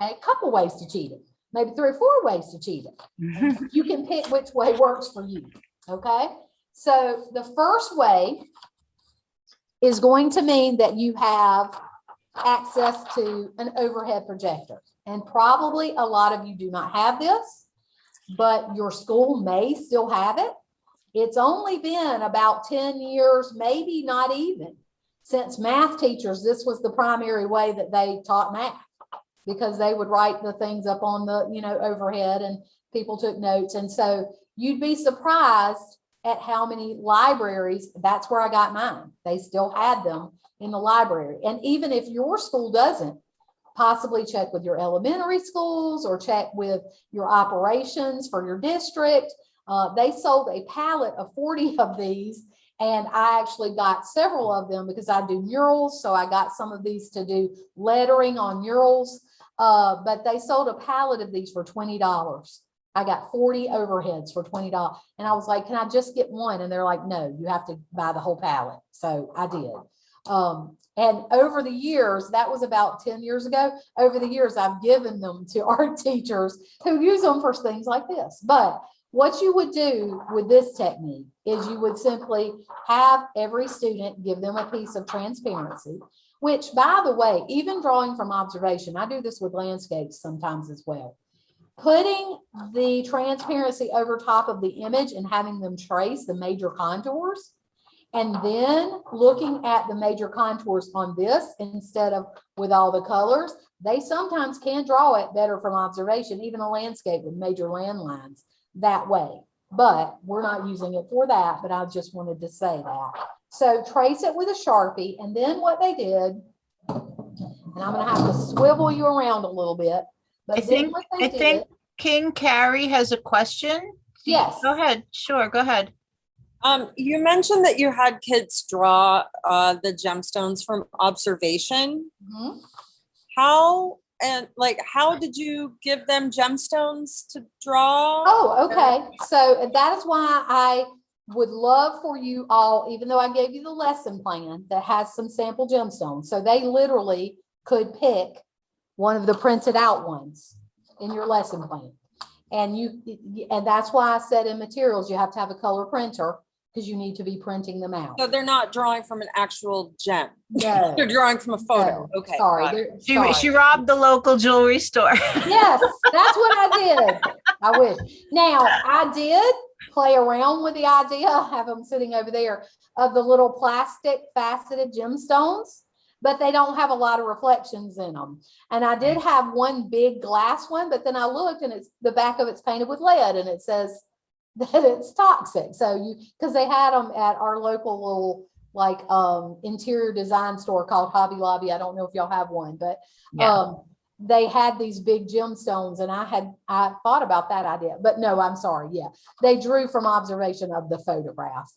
A couple ways to cheat it, maybe 3 or 4 ways to cheat it. You can pick which way works for you. Okay. So the first way is going to mean that you have access to an overhead projector. And probably a lot of you do not have this, but your school may still have it. It's only been about 10 years, maybe not even, since math teachers, this was the primary way that they taught math, because they would write the things up on the, overhead, and people took notes. And so you'd be surprised at how many libraries, that's where I got mine. They still had them in the library. And even if your school doesn't, possibly check with your elementary schools or check with your operations for your district. They sold a pallet of 40 of these, and I actually got several of them because I do murals. So I got some of these to do lettering on murals, but they sold a pallet of these for $20. I got 40 overheads for $20. And I was like, can I just get one? And they're like, no, you have to buy the whole pallet. So I did. And over the years, that was about 10 years ago, over the years, I've given them to art teachers who use them for things like this. But what you would do with this technique is you would simply have every student give them a piece of transparency, which, by the way, even drawing from observation, I do this with landscapes sometimes as well. Putting the transparency over top of the image and having them trace the major contours, and then looking at the major contours on this instead of with all the colors, they sometimes can draw it better from observation, even a landscape with major land lines that way. But we're not using it for that, but I just wanted to say that. So trace it with a Sharpie, and then what they did, and I'm gonna have to swivel you around a little bit, but I think King Carrie has a question. Yes. Go ahead. Sure, go ahead. You mentioned that you had kids draw the gemstones from observation. Mm-hmm. How did you give them gemstones to draw? Oh, okay. So that is why I would love for you all, even though I gave you the lesson plan that has some sample gemstones. So they literally could pick one of the printed out ones in your lesson plan. And that's why I said in materials, you have to have a color printer, because you need to be printing them out. So they're not drawing from an actual gem. No. They're drawing from a photo. No. Okay. Sorry. She robbed the local jewelry store. Yes, that's what I did. I wish. Now, I did play around with the idea, I have them sitting over there, of the little plastic faceted gemstones. but they don't have a lot of reflections in them. And I did have one big glass one, but then I looked and it's the back of it's painted with lead and it says that it's toxic. So because they had them at our local little like interior design store called Hobby Lobby. I don't know if y'all have one, but Yeah. they had these big gemstones and I thought about that idea, but no, I'm sorry. Yeah. They drew from observation of the photograph.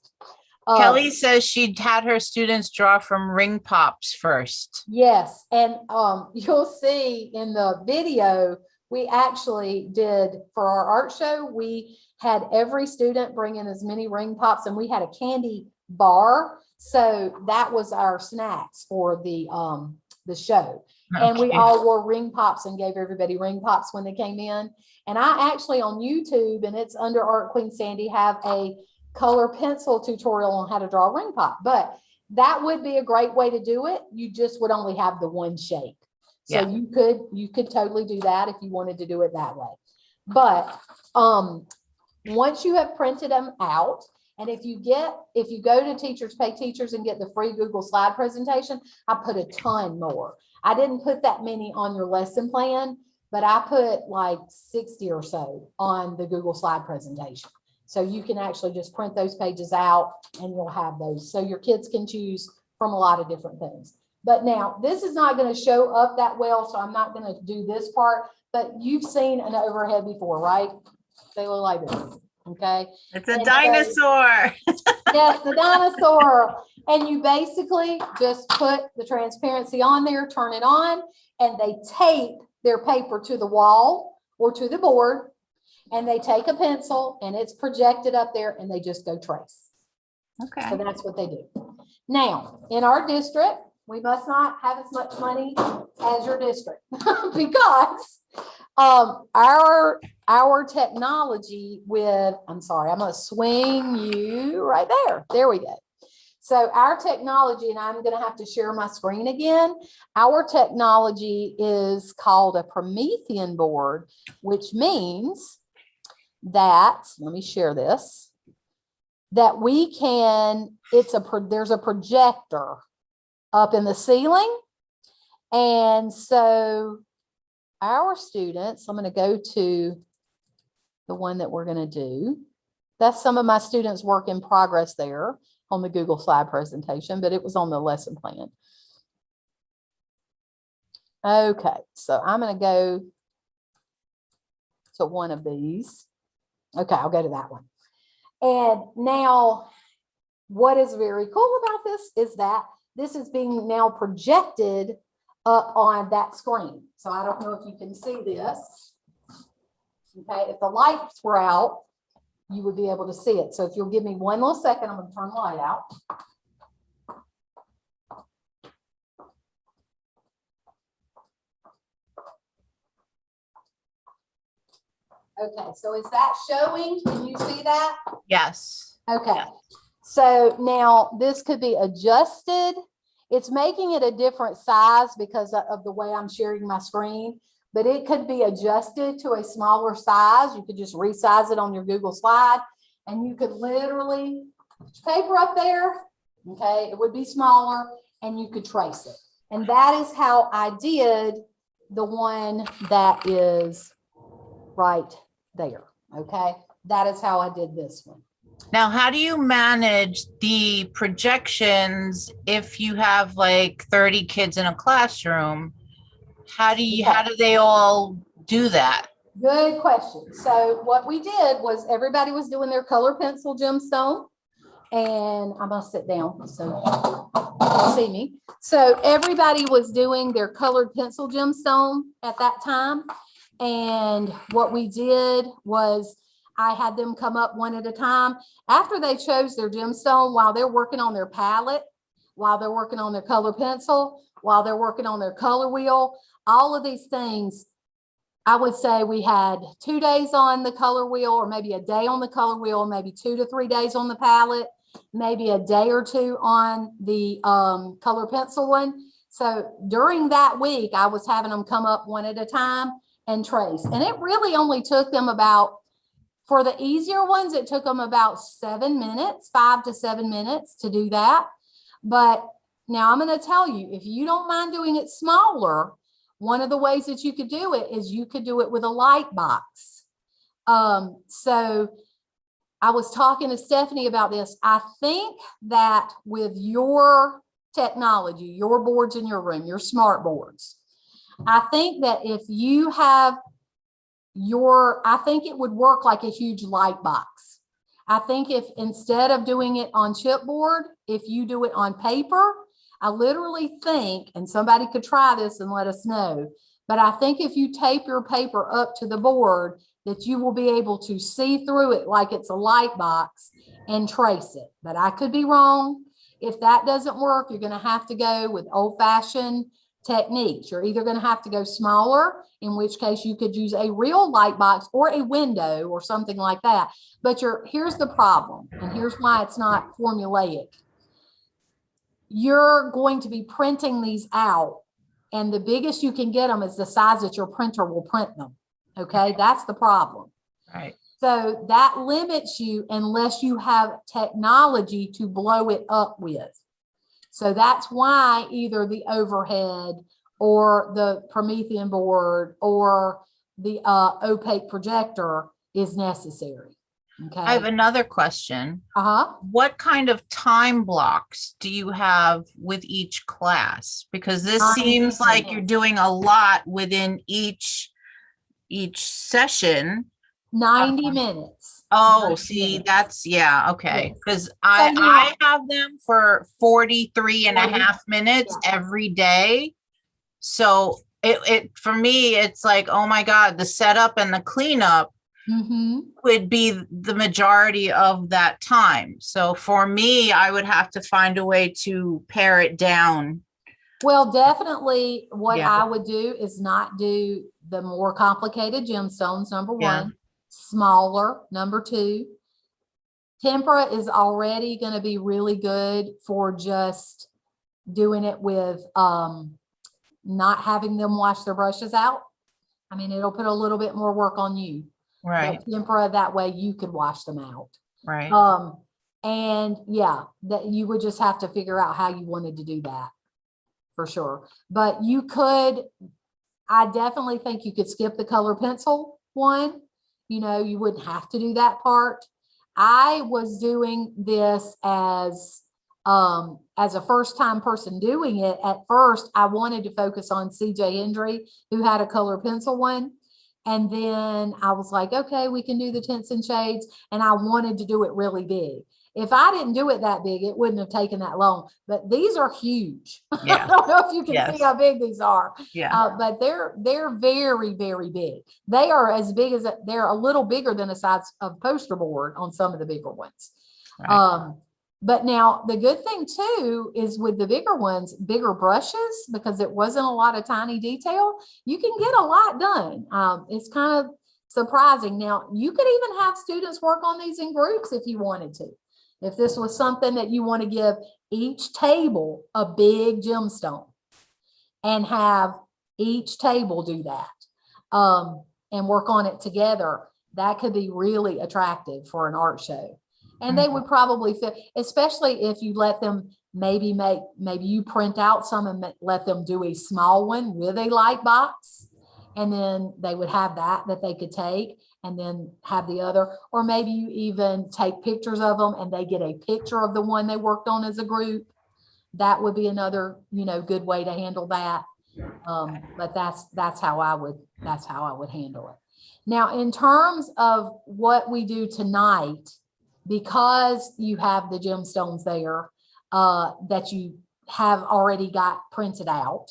Kelly says she'd had her students draw from ring pops first. Yes, and you'll see in the video, we actually did for our art show, we had every student bring in as many ring pops and we had a candy bar. So that was our snacks for the show. And we Okay. all wore ring pops and gave everybody ring pops when they came in. And I actually on YouTube, and it's under Art Queen Sandy, have a color pencil tutorial on how to draw a ring pop. But that would be a great way to do it. You just would only have the one shape. So Yeah. you could totally do that if you wanted to do it that way. But once you have printed them out, and if you go to Teachers Pay Teachers and get the free Google slide presentation, I put a ton more. I didn't put that many on your lesson plan, but I put like 60 or so on the Google slide presentation. So you can actually just print those pages out and you'll have those. So your kids can choose from a lot of different things. But now this is not going to show up that well, so I'm not going to do this part, but you've seen an overhead before, right? They look like this, okay? It's a And dinosaur. Yes, the dinosaur. And you basically just put the transparency on there, turn it on, and they tape their paper to the wall or to the board. And they take a pencil and it's projected up there and they just go trace. Okay. So that's what they do. Now, in our district, we must not have as much money as your district because our technology with, I'm sorry, I'm going to swing you right there. There we go. So our technology, and I'm going to have to share my screen again. Our technology is called a Promethean board, which means that, let me share this, that we can, there's a projector up in the ceiling. And so our students, I'm going to go to the one that we're going to do. That's some of my students' work in progress there on the Google slide presentation, but it was on the lesson plan. Okay, so I'm going to go to one of these. Okay, I'll go to that one. And now what is very cool about this is that this is being now projected up on that screen. So I don't know if you can see this. Okay, if the lights were out, you would be able to see it. So if you'll give me one little second, I'm going to turn the light out. Okay, so is that showing? Can you see that? Yes. Okay, Yeah. so now this could be adjusted. It's making it a different size because of the way I'm sharing my screen, but it could be adjusted to a smaller size. You could just resize it on your Google slide and you could literally put your paper up there. Okay, it would be smaller and you could trace it. And that is how I did the one that is right there. Okay, that is how I did this one. Now, how do you manage the projections if you have like 30 kids in a classroom? How do they all do that? Good question. So what we did was everybody was doing their color pencil gemstone, and I'm gonna sit down so you can see me. So everybody was doing their colored pencil gemstone at that time. And what we did was I had them come up one at a time. After they chose their gemstone, while they're working on their palette, while they're working on their color pencil, while they're working on their color wheel, all of these things, I would say we had 2 days on the color wheel, or maybe a day on the color wheel, maybe 2 to 3 days on the palette, maybe a day or two on the color pencil one. So during that week, I was having them come up one at a time and trace. And it really only took them about, for the easier ones, it took them about 7 minutes, 5 to 7 minutes to do that. But Now I'm going to tell you, if you don't mind doing it smaller, one of the ways that you could do it is you could do it with a light box. So I was talking to Stephanie about this. I think that with your technology, your boards in your room, your smart boards, I think that if you have I think it would work like a huge light box. I think if instead of doing it on chipboard, if you do it on paper, I literally think, and somebody could try this and let us know, but I think if you tape your paper up to the board, that you will be able to see through it like it's a light box and trace it. But I could be wrong. If that doesn't work, you're going to have to go with old-fashioned techniques. You're either going to have to go smaller, in which case you could use a real light box or a window or something like that. But here's the problem, and here's why it's not formulaic. You're going to be printing these out, and the biggest you can get them is the size that your printer will print them. Okay, that's the problem. Right. So that limits you unless you have technology to blow it up with. So that's why either the overhead or the Promethean board or the opaque projector is necessary. Okay. I have another question. Uh-huh. What kind of time blocks do you have with each class? Because this 90 seems like minutes. you're doing a lot within each session. 90 minutes. Oh, 90 see, minutes. that's, yeah, okay. Yes. Because yeah. I have them for 43 and a 40, half minutes every day. So it for me, it's like, oh my God, the setup and the cleanup would be the majority of that time. So for me, I would have to find a way to pare it down. Well, definitely what Yeah. I would do is not do the more complicated gemstones, number Yeah. one, smaller, number two. Tempera is already going to be really good for just doing it with not having them wash their brushes out. I mean, it'll put a little bit more work on you. Right, But tempera, that way you could wash them out. right. And yeah, that you would just have to figure out how you wanted to do that for sure. But you could, I definitely think you could skip the color pencil one. You know, you wouldn't have to do that part. I was doing this as a first time person doing it. At first, I wanted to focus on CJ Hendry, who had a color pencil one. And then I was like, okay, we can do the tints and shades. And I wanted to do it really big. If I didn't do it that big, it wouldn't have taken that long. But these are huge. Yeah. I don't know if you can Yes. see how big these are. Yeah. But they're very, very big. They are as big as they're a little bigger than the size of poster board on some of the bigger ones. Right. But now the good thing too is with the bigger ones, bigger brushes, because it wasn't a lot of tiny detail, you can get a lot done. It's kind of surprising. Now you could even have students work on these in groups if you wanted to. If this was something that you want to give each table a big gemstone and have each table do that and work on it together, that could be really attractive for an art show. And they would probably fit, especially if you let them maybe you print out some and let them do a small one with a light box. And then they would have that they could take and then have the other, or maybe you even take pictures of them and they get a picture of the one they worked on as a group. That would be another, good way to handle that. But that's how I would handle it. Now, in terms of what we do tonight, because you have the gemstones there that you have already got printed out,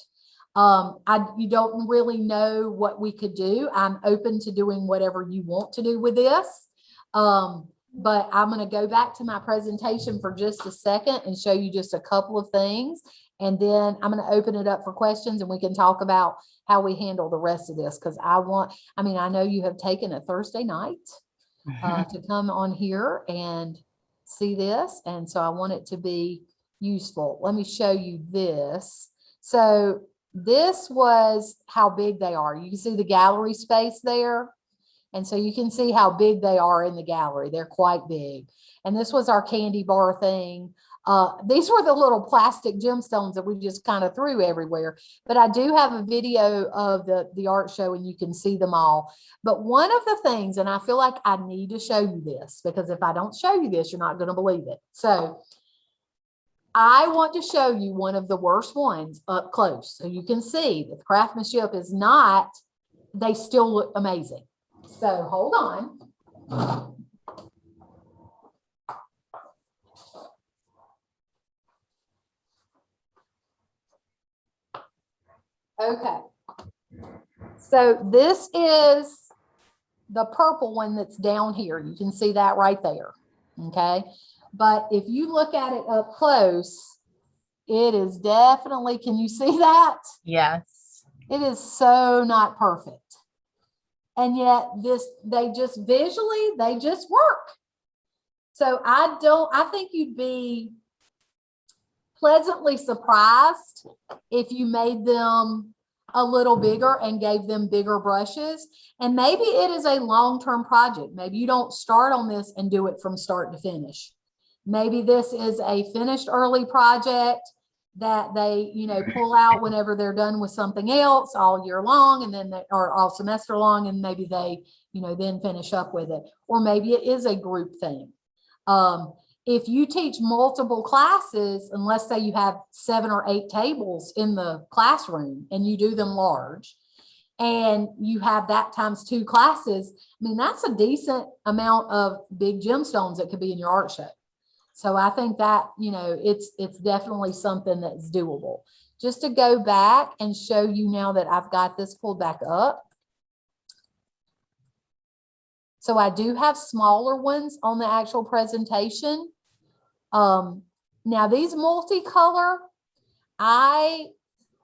you don't really know what we could do. I'm open to doing whatever you want to do with this. But I'm going to go back to my presentation for just a second and show you just a couple of things. And then I'm going to open it up for questions and we can talk about how we handle the rest of this. Because I know you have taken a Thursday night to come on here and see this. And so I want it to be useful. Let me show you this. So this was how big they are. You can see the gallery space there. And so you can see how big they are in the gallery. They're quite big. And this was our candy bar thing. These were the little plastic gemstones that we just kind of threw everywhere. But I do have a video of the art show and you can see them all. But one of the things, and I feel like I need to show you this, because if I don't show you this, you're not going to believe it. So I want to show you one of the worst ones up close. So you can see that the craftsmanship is not, they still look amazing. So hold on. Okay. So this is the purple one that's down here. You can see that right there. Okay. But if you look at it up close, it is definitely, can you see that? Yes. It is so not perfect. And yet they just visually, they just work. So I think you'd be pleasantly surprised if you made them a little bigger and gave them bigger brushes. And maybe it is a long-term project. Maybe you don't start on this and do it from start to finish. Maybe this is a finished early project that they, pull out whenever they're done with something else all year long, and then or all semester long, and maybe they, then finish up with it. Or maybe it is a group thing. If you teach multiple classes, and let's say you have 7 or 8 tables in the classroom and you do them large, and you have that times 2 classes, I mean, that's a decent amount of big gemstones that could be in your art show. So I think that, it's definitely something that's doable. Just to go back and show you now that I've got this pulled back up. So I do have smaller ones on the actual presentation. Now these multicolor, I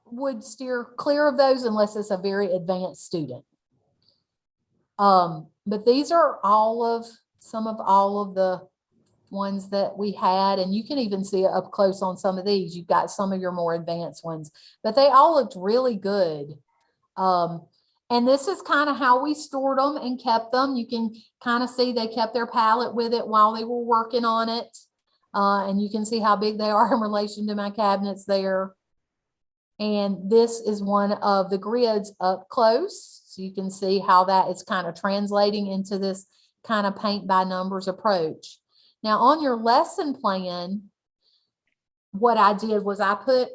would steer clear of those unless it's a very advanced student. But these are some of the ones that we had, and you can even see it up close on some of these. You've got some of your more advanced ones, but they all looked really good. And this is kind of how we stored them and kept them. You can kind of see they kept their palette with it while they were working on it. And you can see how big they are in relation to my cabinets there. And this is one of the grids up close. So you can see how that is kind of translating into this kind of paint by numbers approach. Now on your lesson plan, what I did was I put,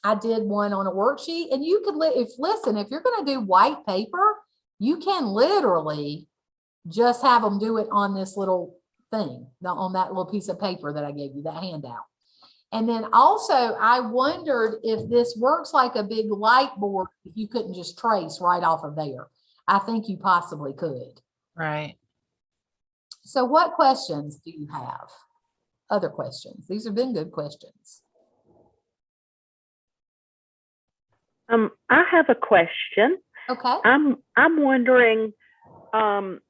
I did one on a worksheet, and you could, if you're going to do white paper, you can literally just have them do it on this little thing, on that little piece of paper that I gave you, that handout. And then also I wondered if this works like a big light board, if you couldn't just trace right off of there. I think you possibly could. Right. So what questions do you have? Other questions? These have been good questions. I have a question. Okay. I'm wondering, how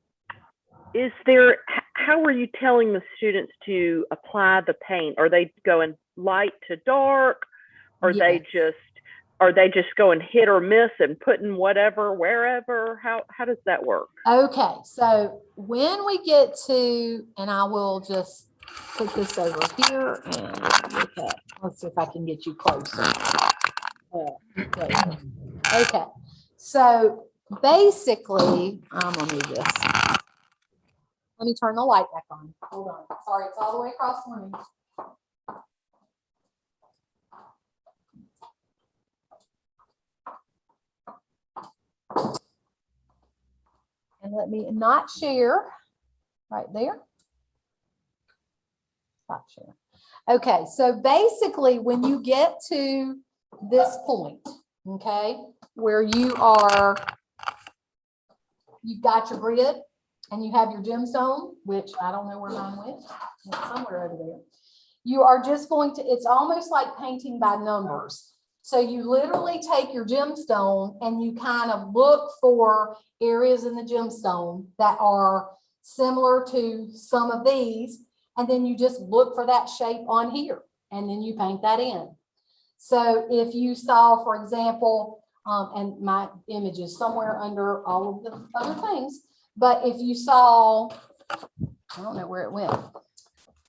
are you telling the students to apply the paint? Are they going light to dark? Or Yes. are they just going hit or miss and putting whatever wherever? How does that work? Okay, so when we get to, and I will just put this over here and look at, let's see if I can get you closer. Okay, so basically, I'm gonna move this. Let me turn the light back on. Hold on. Sorry, it's all the way across the room. And let me not share right there. Stop share. Okay, so basically when you get to this point, okay, where you've got your grid and you have your gemstone, which I don't know where mine went, it's somewhere over there. You are just going to, it's almost like painting by numbers. So you literally take your gemstone and you kind of look for areas in the gemstone that are similar to some of these, and then you just look for that shape on here, and then you paint that in. So if you saw, for example, and my image is somewhere under all of the other things, but if you saw, I don't know where it went.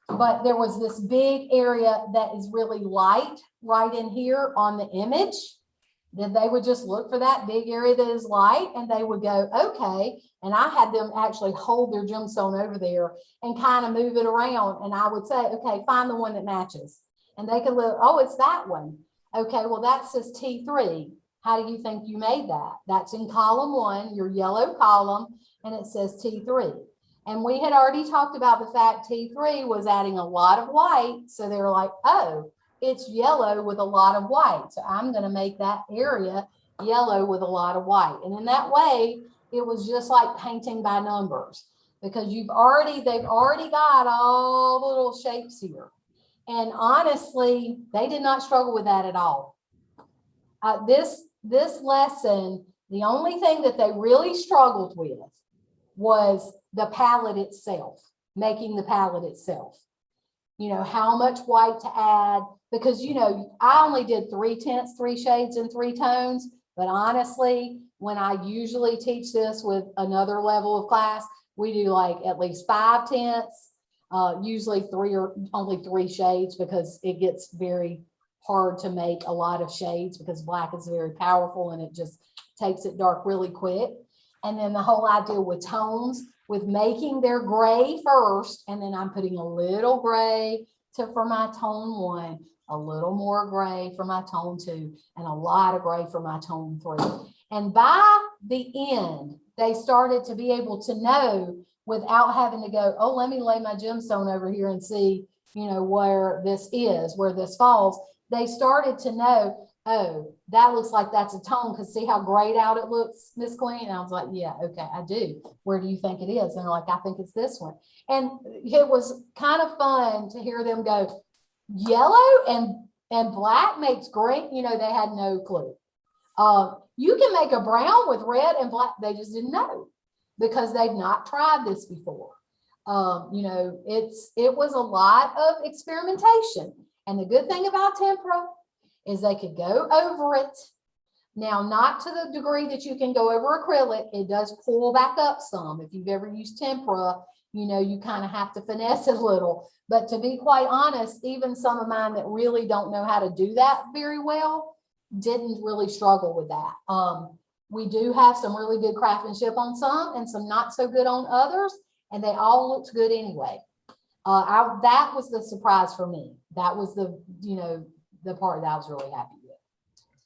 But there was this big area that is really light right in here on the image. Then they would just look for that big area that is light and they would go, okay. And I had them actually hold their gemstone over there and kind of move it around. And I would say, okay, find the one that matches. And they could look, oh, it's that one. Okay, well, that says T3. How do you think you made that? That's in column 1, your yellow column, and it says T3. And we had already talked about the fact T3 was adding a lot of white. So they were like, oh, it's yellow with a lot of white. So I'm going to make that area yellow with a lot of white. And in that way, it was just like painting by numbers because they've already got all the little shapes here. And honestly, they did not struggle with that at all. This lesson, the only thing that they really struggled with was the palette itself, making the palette itself. You know, how much white to add, because, you know, I only did 3 tints, 3 shades and 3 tones. But honestly, when I usually teach this with another level of class, we do like at least 5 tints, usually 3 or only 3 shades because it gets very hard to make a lot of shades because black is very powerful and it just takes it dark really quick. And then the whole idea with tones, with making their gray first, and then I'm putting a little gray for my tone 1, a little more gray for my tone 2, and a lot of gray for my tone 3. And by the end, they started to be able to know without having to go, oh, let me lay my gemstone over here and see, you know, where this is, where this falls. They started to know, oh, that looks like that's a tone because see how grayed out it looks, Miss Queen? And I was like, yeah, okay, I do. Where do you think it is? And they're like, I think it's this one. And it was kind of fun to hear them go, yellow and black makes green. You know, they had no clue. You can make a brown with red and black. They just didn't know because they've not tried this before. You know, it was a lot of experimentation. And the good thing about tempera is they could go over it. Now, not to the degree that you can go over acrylic. It does pull back up some. If you've ever used tempera, you know, you kind of have to finesse it a little. But to be quite honest, even some of mine that really don't know how to do that very well didn't really struggle with that. We do have some really good craftsmanship on some and some not so good on others, and they all looked good anyway. That was the surprise for me. That was the, you know, the part that I was really happy with.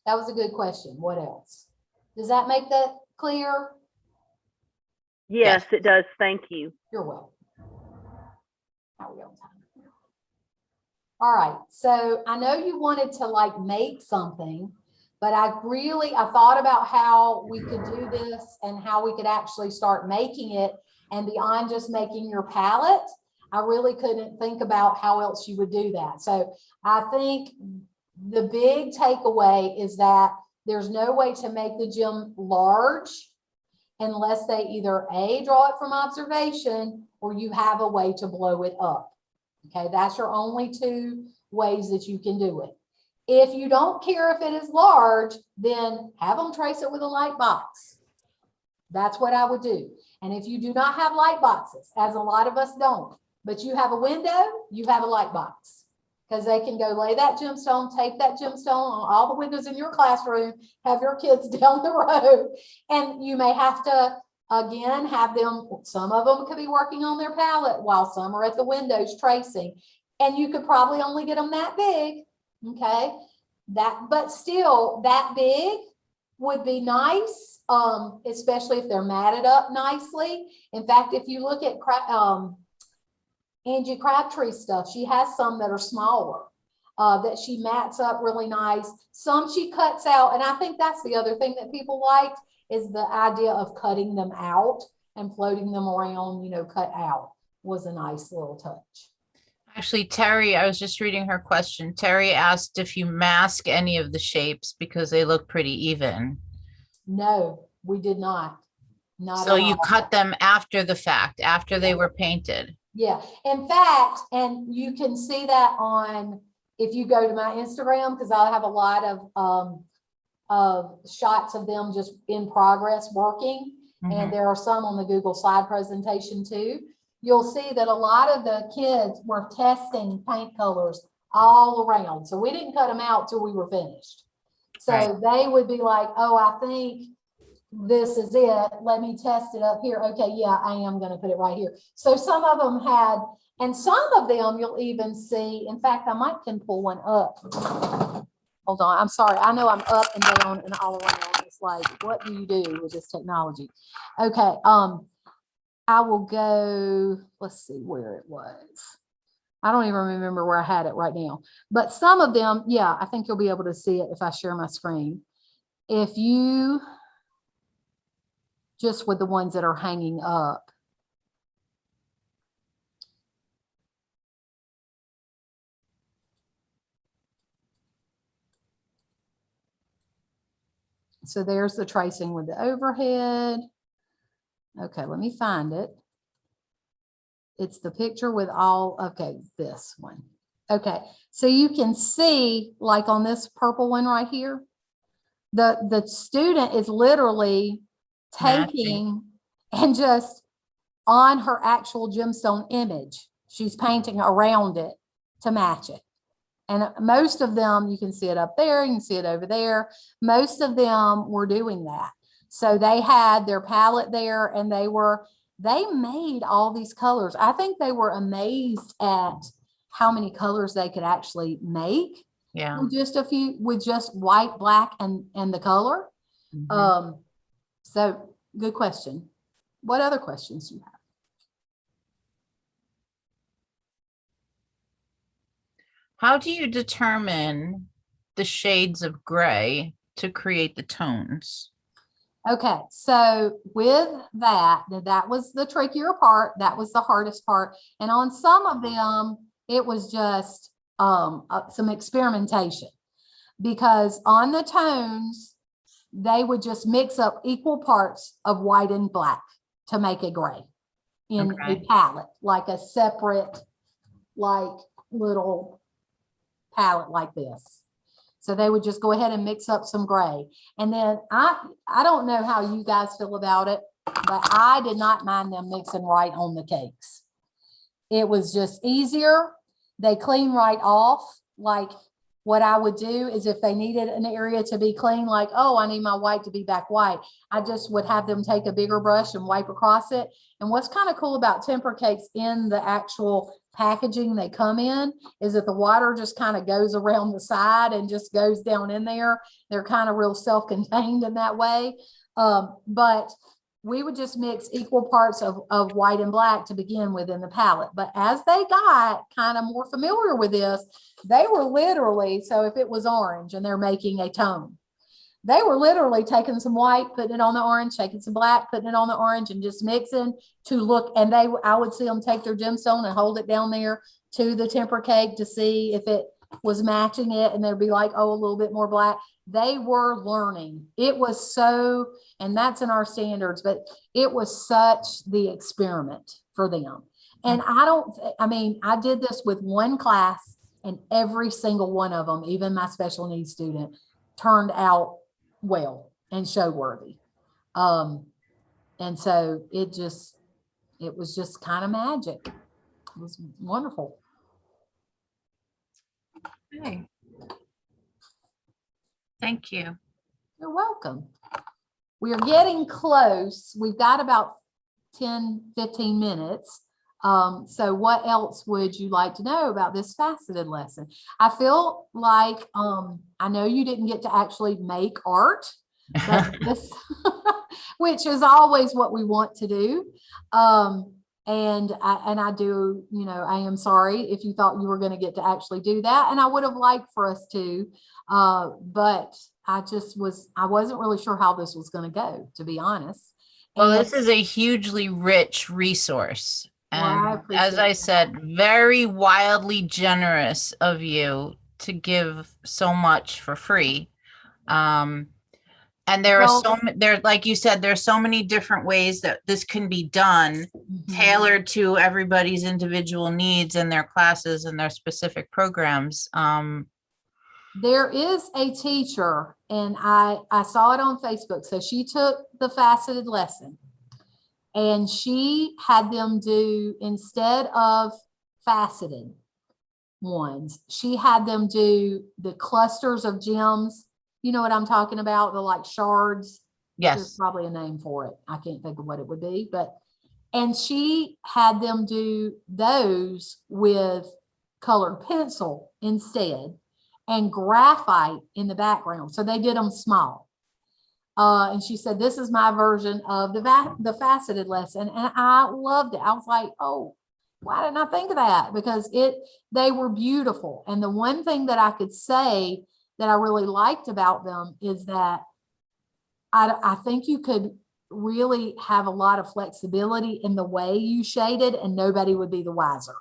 That was a good question. What else? Does that make that clear? Yes, it does. Thank you. You're welcome. How are we on time? All right. So I know you wanted to like make something, but I thought about how we could do this and how we could actually start making it. And beyond just making your palette, I really couldn't think about how else you would do that. So I think the big takeaway is that there's no way to make the gem large unless they either A, draw it from observation, or you have a way to blow it up. Okay, that's your only 2 ways that you can do it. If you don't care if it is large, then have them trace it with a light box. That's what I would do. And if you do not have light boxes, as a lot of us don't, but you have a window, you have a light box. Because they can go lay that gemstone, tape that gemstone on all the windows in your classroom, have your kids down the road. And you may have to, again, have them, some of them could be working on their palette while some are at the windows tracing. And you could probably only get them that big, okay? But still, that big would be nice, especially if they're matted up nicely. In fact, if you look at Angie Crabtree's stuff, she has some that are smaller that she mats up really nice. Some she cuts out, and I think that's the other thing that people liked is the idea of cutting them out and floating them around, you know, cut out was a nice little touch. Actually, Terry, I was just reading her question. Terry asked if you mask any of the shapes because they look pretty even. No, we did not. Not So at you all. cut them after the fact, after they were painted. Yeah, in fact, and you can see that on, if you go to my Instagram, because I'll have a lot of shots of them just in progress working. And there are some on the Google slide presentation too. you'll see that a lot of the kids were testing paint colors all around. So we didn't cut them out till we were finished. So Right. they would be like, oh, I think this is it. Let me test it up here. Okay, yeah, I am going to put it right here. So some of them had, and some of them you'll even see, in fact, I might can pull one up. Hold on, I'm sorry. I know I'm up and down and all around. It's like, what do you do with this technology? Okay, I will go, let's see where it was. I don't even remember where I had it right now. But some of them, yeah, I think you'll be able to see it if I share my screen. If you, just with the ones that are hanging up. So there's the tracing with the overhead. Okay, let me find it. It's the picture with all, okay, this one. Okay, so you can see like on this purple one right here, the student is literally taking and just on her actual gemstone image, she's painting around it to match it. And most of them, you can see it up there, you can see it over there. Most of them were doing that. So they had their palette there and they made all these colors. I think they were amazed at how many colors they could actually make. Yeah. With just a few, with just white, black, and the color. Mhm. So good question. What other questions do you have? How do you determine the shades of gray to create the tones? Okay, so with that was the trickier part. That was the hardest part. And on some of them, it was just some experimentation, because on the tones, they would just mix up equal parts of white and black to make a gray in a Okay. palette, like a separate, like little palette like this. So they would just go ahead and mix up some gray. And then I don't know how you guys feel about it, but I did not mind them mixing right on the cakes. It was just easier. They clean right off. Like what I would do is if they needed an area to be clean, like, oh, I need my white to be back white, I just would have them take a bigger brush and wipe across it. And what's kind of cool about temper cakes in the actual packaging they come in is that the water just kind of goes around the side and just goes down in there. They're kind of real self-contained in that way. But we would just mix equal parts of white and black to begin with in the palette. But as they got kind of more familiar with this, they were literally, so if it was orange and they're making a tone, they were literally taking some white, putting it on the orange, taking some black, putting it on the orange, and just mixing to look. And I would see them take their gemstone and hold it down there to the temper cake to see if it was matching it. And they'd be like, oh, a little bit more black. They were learning. It was so, and that's in our standards, but it was such the experiment for them. And I did this with one class and every single one of them, even my special needs student, turned out well and show worthy. And so it was just kind of magic. It was wonderful. Okay. Thank you. You're welcome. We are getting close. We've got about 10, 15 minutes. So what else would you like to know about this faceted lesson? I feel like, I know you didn't get to actually make art, but this, which is always what we want to do. And I do, I am sorry if you thought you were going to get to actually do that. And I would have liked for us to, but I wasn't really sure how this was going to go, to be honest. Well, And this is a hugely rich resource. Well, I And appreciate as I that. said, very wildly generous of you to give so much for free. And there are Well, like you said, there's so many different ways that this can be done, mhm. tailored to everybody's individual needs and their classes and their specific programs. There is a teacher, and I saw it on Facebook. So she took the faceted lesson, And she had them do, instead of faceted ones, she had them do the clusters of gems. You know what I'm talking about? The like shards. There's Yes. probably a name for it. I can't think of what it would be, but, and she had them do those with colored pencil instead and graphite in the background. So they did them small. And she said, this is my version of the faceted lesson. And I loved it. I was like, oh, why didn't I think of that? Because they were beautiful. And the one thing that I could say that I really liked about them is that I think you could really have a lot of flexibility in the way you shaded and nobody would be the wiser.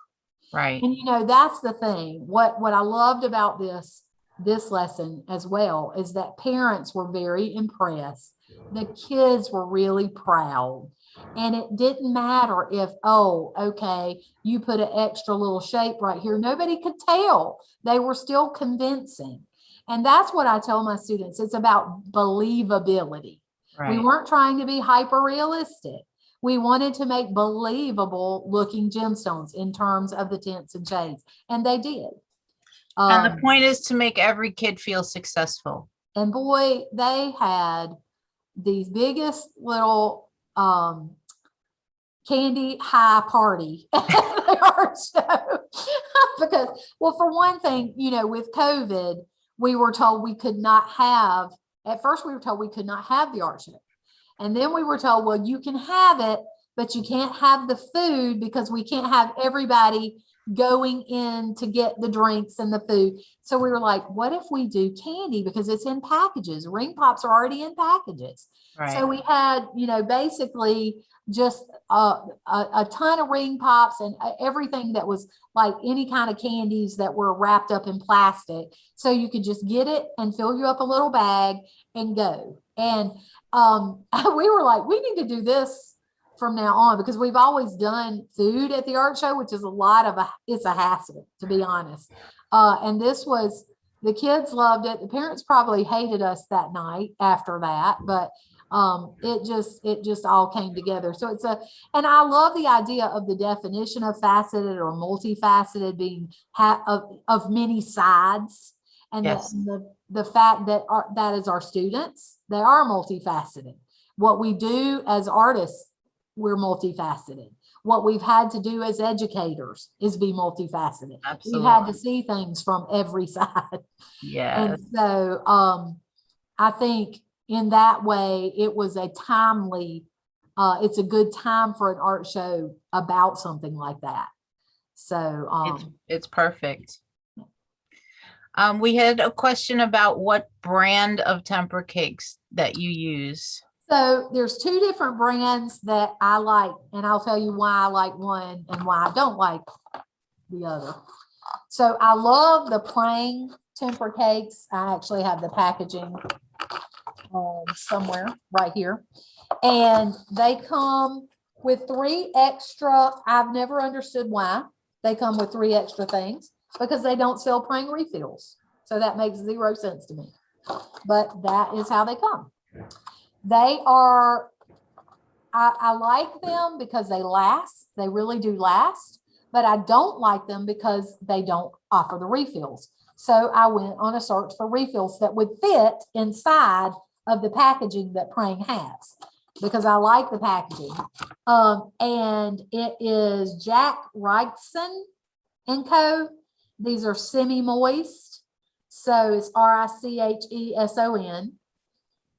Right. And, you know, that's the thing. What I loved about this lesson as well is that parents were very impressed. The kids were really proud. And it didn't matter if, oh, okay, you put an extra little shape right here. Nobody could tell. They were still convincing. And that's what I tell my students. It's about believability. Right. We weren't trying to be hyper realistic. We wanted to make believable looking gemstones in terms of the tints and shades. And they did. And the point is to make every kid feel successful. And boy, they had the biggest little candy high party at the art show. Because, well, for one thing, you know, with COVID, we were told we could not have, at first we were told we could not have the art show. And then we were told, well, you can have it, but you can't have the food because we can't have everybody going in to get the drinks and the food. So we were like, what if we do candy? Because it's in packages. Ring pops are already in packages. Right. So we had, you know, basically just a ton of ring pops and everything that was like any kind of candies that were wrapped up in plastic. So you could just get it and fill you up a little bag and go. And we were like, we need to do this from now on, because we've always done food at the art show, which is it's a hassle, to be honest. And this was, the kids loved it. The parents probably hated us that night after that, but it just all came together. So and I love the idea of the definition of faceted or multifaceted being of many sides. And yes. the fact that that is our students, they are multifaceted. What we do as artists, we're multifaceted. What we've had to do as educators is be multifaceted. Absolutely. We've had to see things from every side. Yeah. And so I think in that way, it was a timely, it's a good time for an art show about something like that. So it's perfect. We had a question about what brand of temper cakes that you use. So there's two different brands that I like, and I'll tell you why I like one and why I don't like the other. So I love the plain temper cakes. I actually have the packaging somewhere right here. And they come with 3 extra, I've never understood why they come with 3 extra things, because they don't sell plain refills. So that makes 0 sense to me, but that is how they come. They are, I like them because they last. They really do last, but I don't like them because they don't offer the refills. So I went on a search for refills that would fit inside of the packaging that Prang has, because I like the packaging. And it is Jack Reichson & Co. These are semi-moist. So it's Richeson.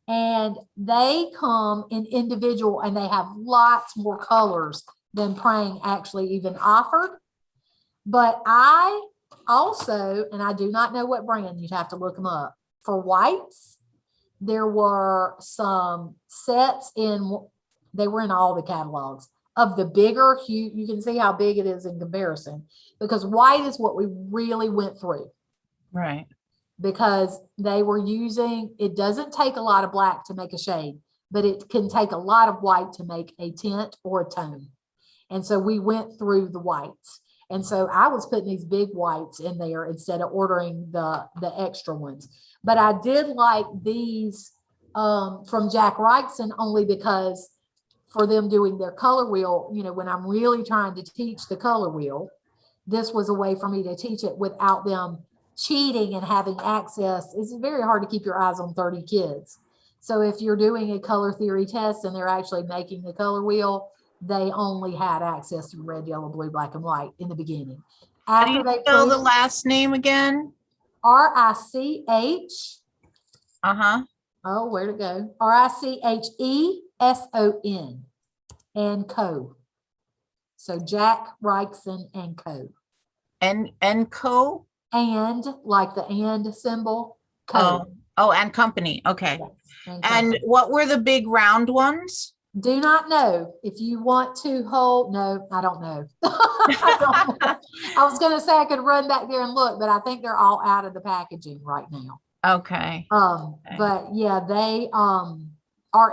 And they come in individual, and they have lots more colors than Prang actually even offered. But I also, and I do not know what brand, you'd have to look them up. For whites, there were some sets they were in all the catalogs of the bigger, you can see how big it is in comparison, because white is what we really went through. Right. Because they were using, it doesn't take a lot of black to make a shade, but it can take a lot of white to make a tint or a tone. And so we went through the whites. And so I was putting these big whites in there instead of ordering the extra ones. But I did like these from Jack Reichson only because for them doing their color wheel, when I'm really trying to teach the color wheel, this was a way for me to teach it without them cheating and having access. It's very hard to keep your eyes on 30 kids. So if you're doing a color theory test and they're actually making the color wheel, they only had access to red, yellow, blue, black, and white in the beginning. How do After you they spell the proved last name again? RICH, Uh-huh. oh, where'd it go? RICHESON and Co. So Jack Reichson and Co. And Co. And like the and symbol, Co. Oh, and company. Okay. Yes, and And Co. what were the big round ones? Do not know. If you want to hold, no, I don't know. I don't know. I was going to say I could run back there and look, but I think they're all out of the packaging right now. Okay. Okay. But yeah, they are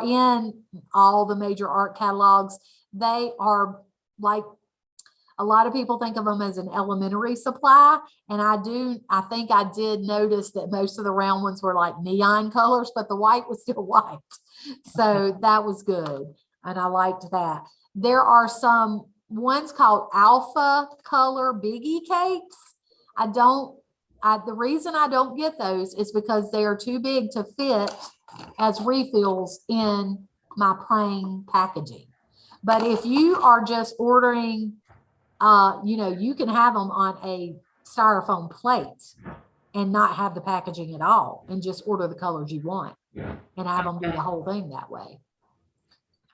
in all the major art catalogs. They are like, a lot of people think of them as an elementary supply. And I think I did notice that most of the round ones were like neon colors, but the white was still white. So that was good. And I liked that. There are some ones called Alpha Color Biggie Cakes. The reason I don't get those is because they are too big to fit as refills in my praying packaging. But if you are just ordering, you can have them on a styrofoam plate and not have the packaging at all and just order the colors you want and have them do the whole thing that way.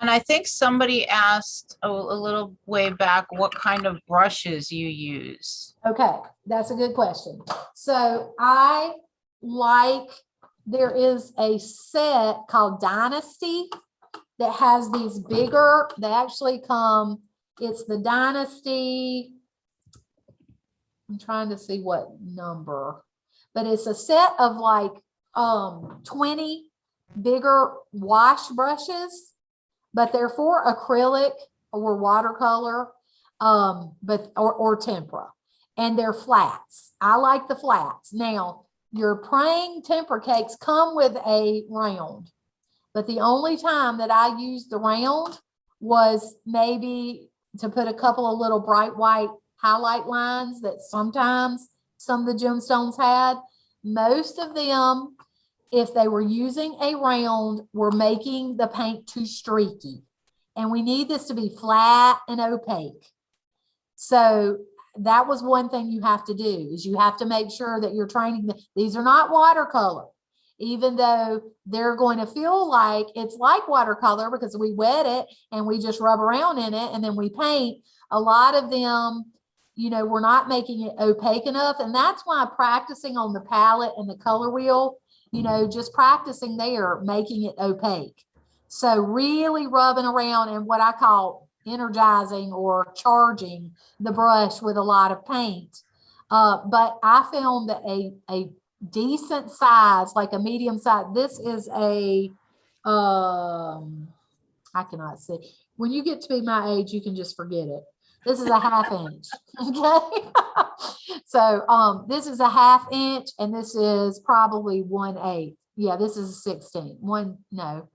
And I think somebody asked a little way back what kind of brushes you use. Okay, that's a good question. So there is a set called Dynasty that has these bigger, they actually come, it's the Dynasty, I'm trying to see what number, but it's a set of like 20 bigger wash brushes, but they're for acrylic or watercolor, or tempera, and they're flats. I like the flats. Now, your praying tempera cakes come with a round, but the only time that I used the round was maybe to put a couple of little bright white highlight lines that sometimes some of the gemstones had. Most of them, if they were using a round, were making the paint too streaky. And we need this to be flat and opaque. So that was one thing you have to do, is you have to make sure that you're training them. These are not watercolor, even though they're going to feel like it's like watercolor because we wet it and we just rub around in it and then we paint. A lot of them, we're not making it opaque enough. And that's why practicing on the palette and the color wheel, just practicing there, making it opaque. So really rubbing around and what I call energizing or charging the brush with a lot of paint. But I found that a decent size, like a medium size, this is I cannot see. When you get to be my age, you can just forget it. This is a 1/2 inch. Okay. So this is a 1/2 inch and this is probably 1/8. Yeah, this is a 16. No,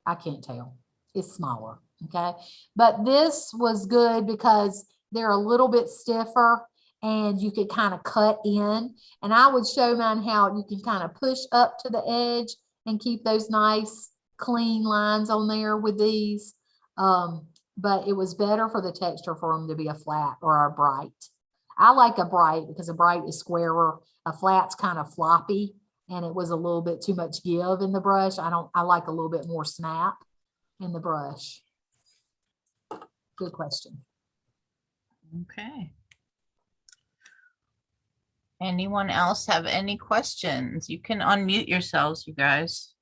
I can't tell. It's smaller. Okay. But this was good because they're a little bit stiffer and you could kind of cut in. And I would show mine how you can kind of push up to the edge and keep those nice clean lines on there with these. But it was better for the texture for them to be a flat or a bright. I like a bright because a bright is squarer. A flat's kind of floppy and it was a little bit too much give in the brush. I like a little bit more snap in the brush. Good question. Okay. Anyone else have any questions? You can unmute yourselves, you guys.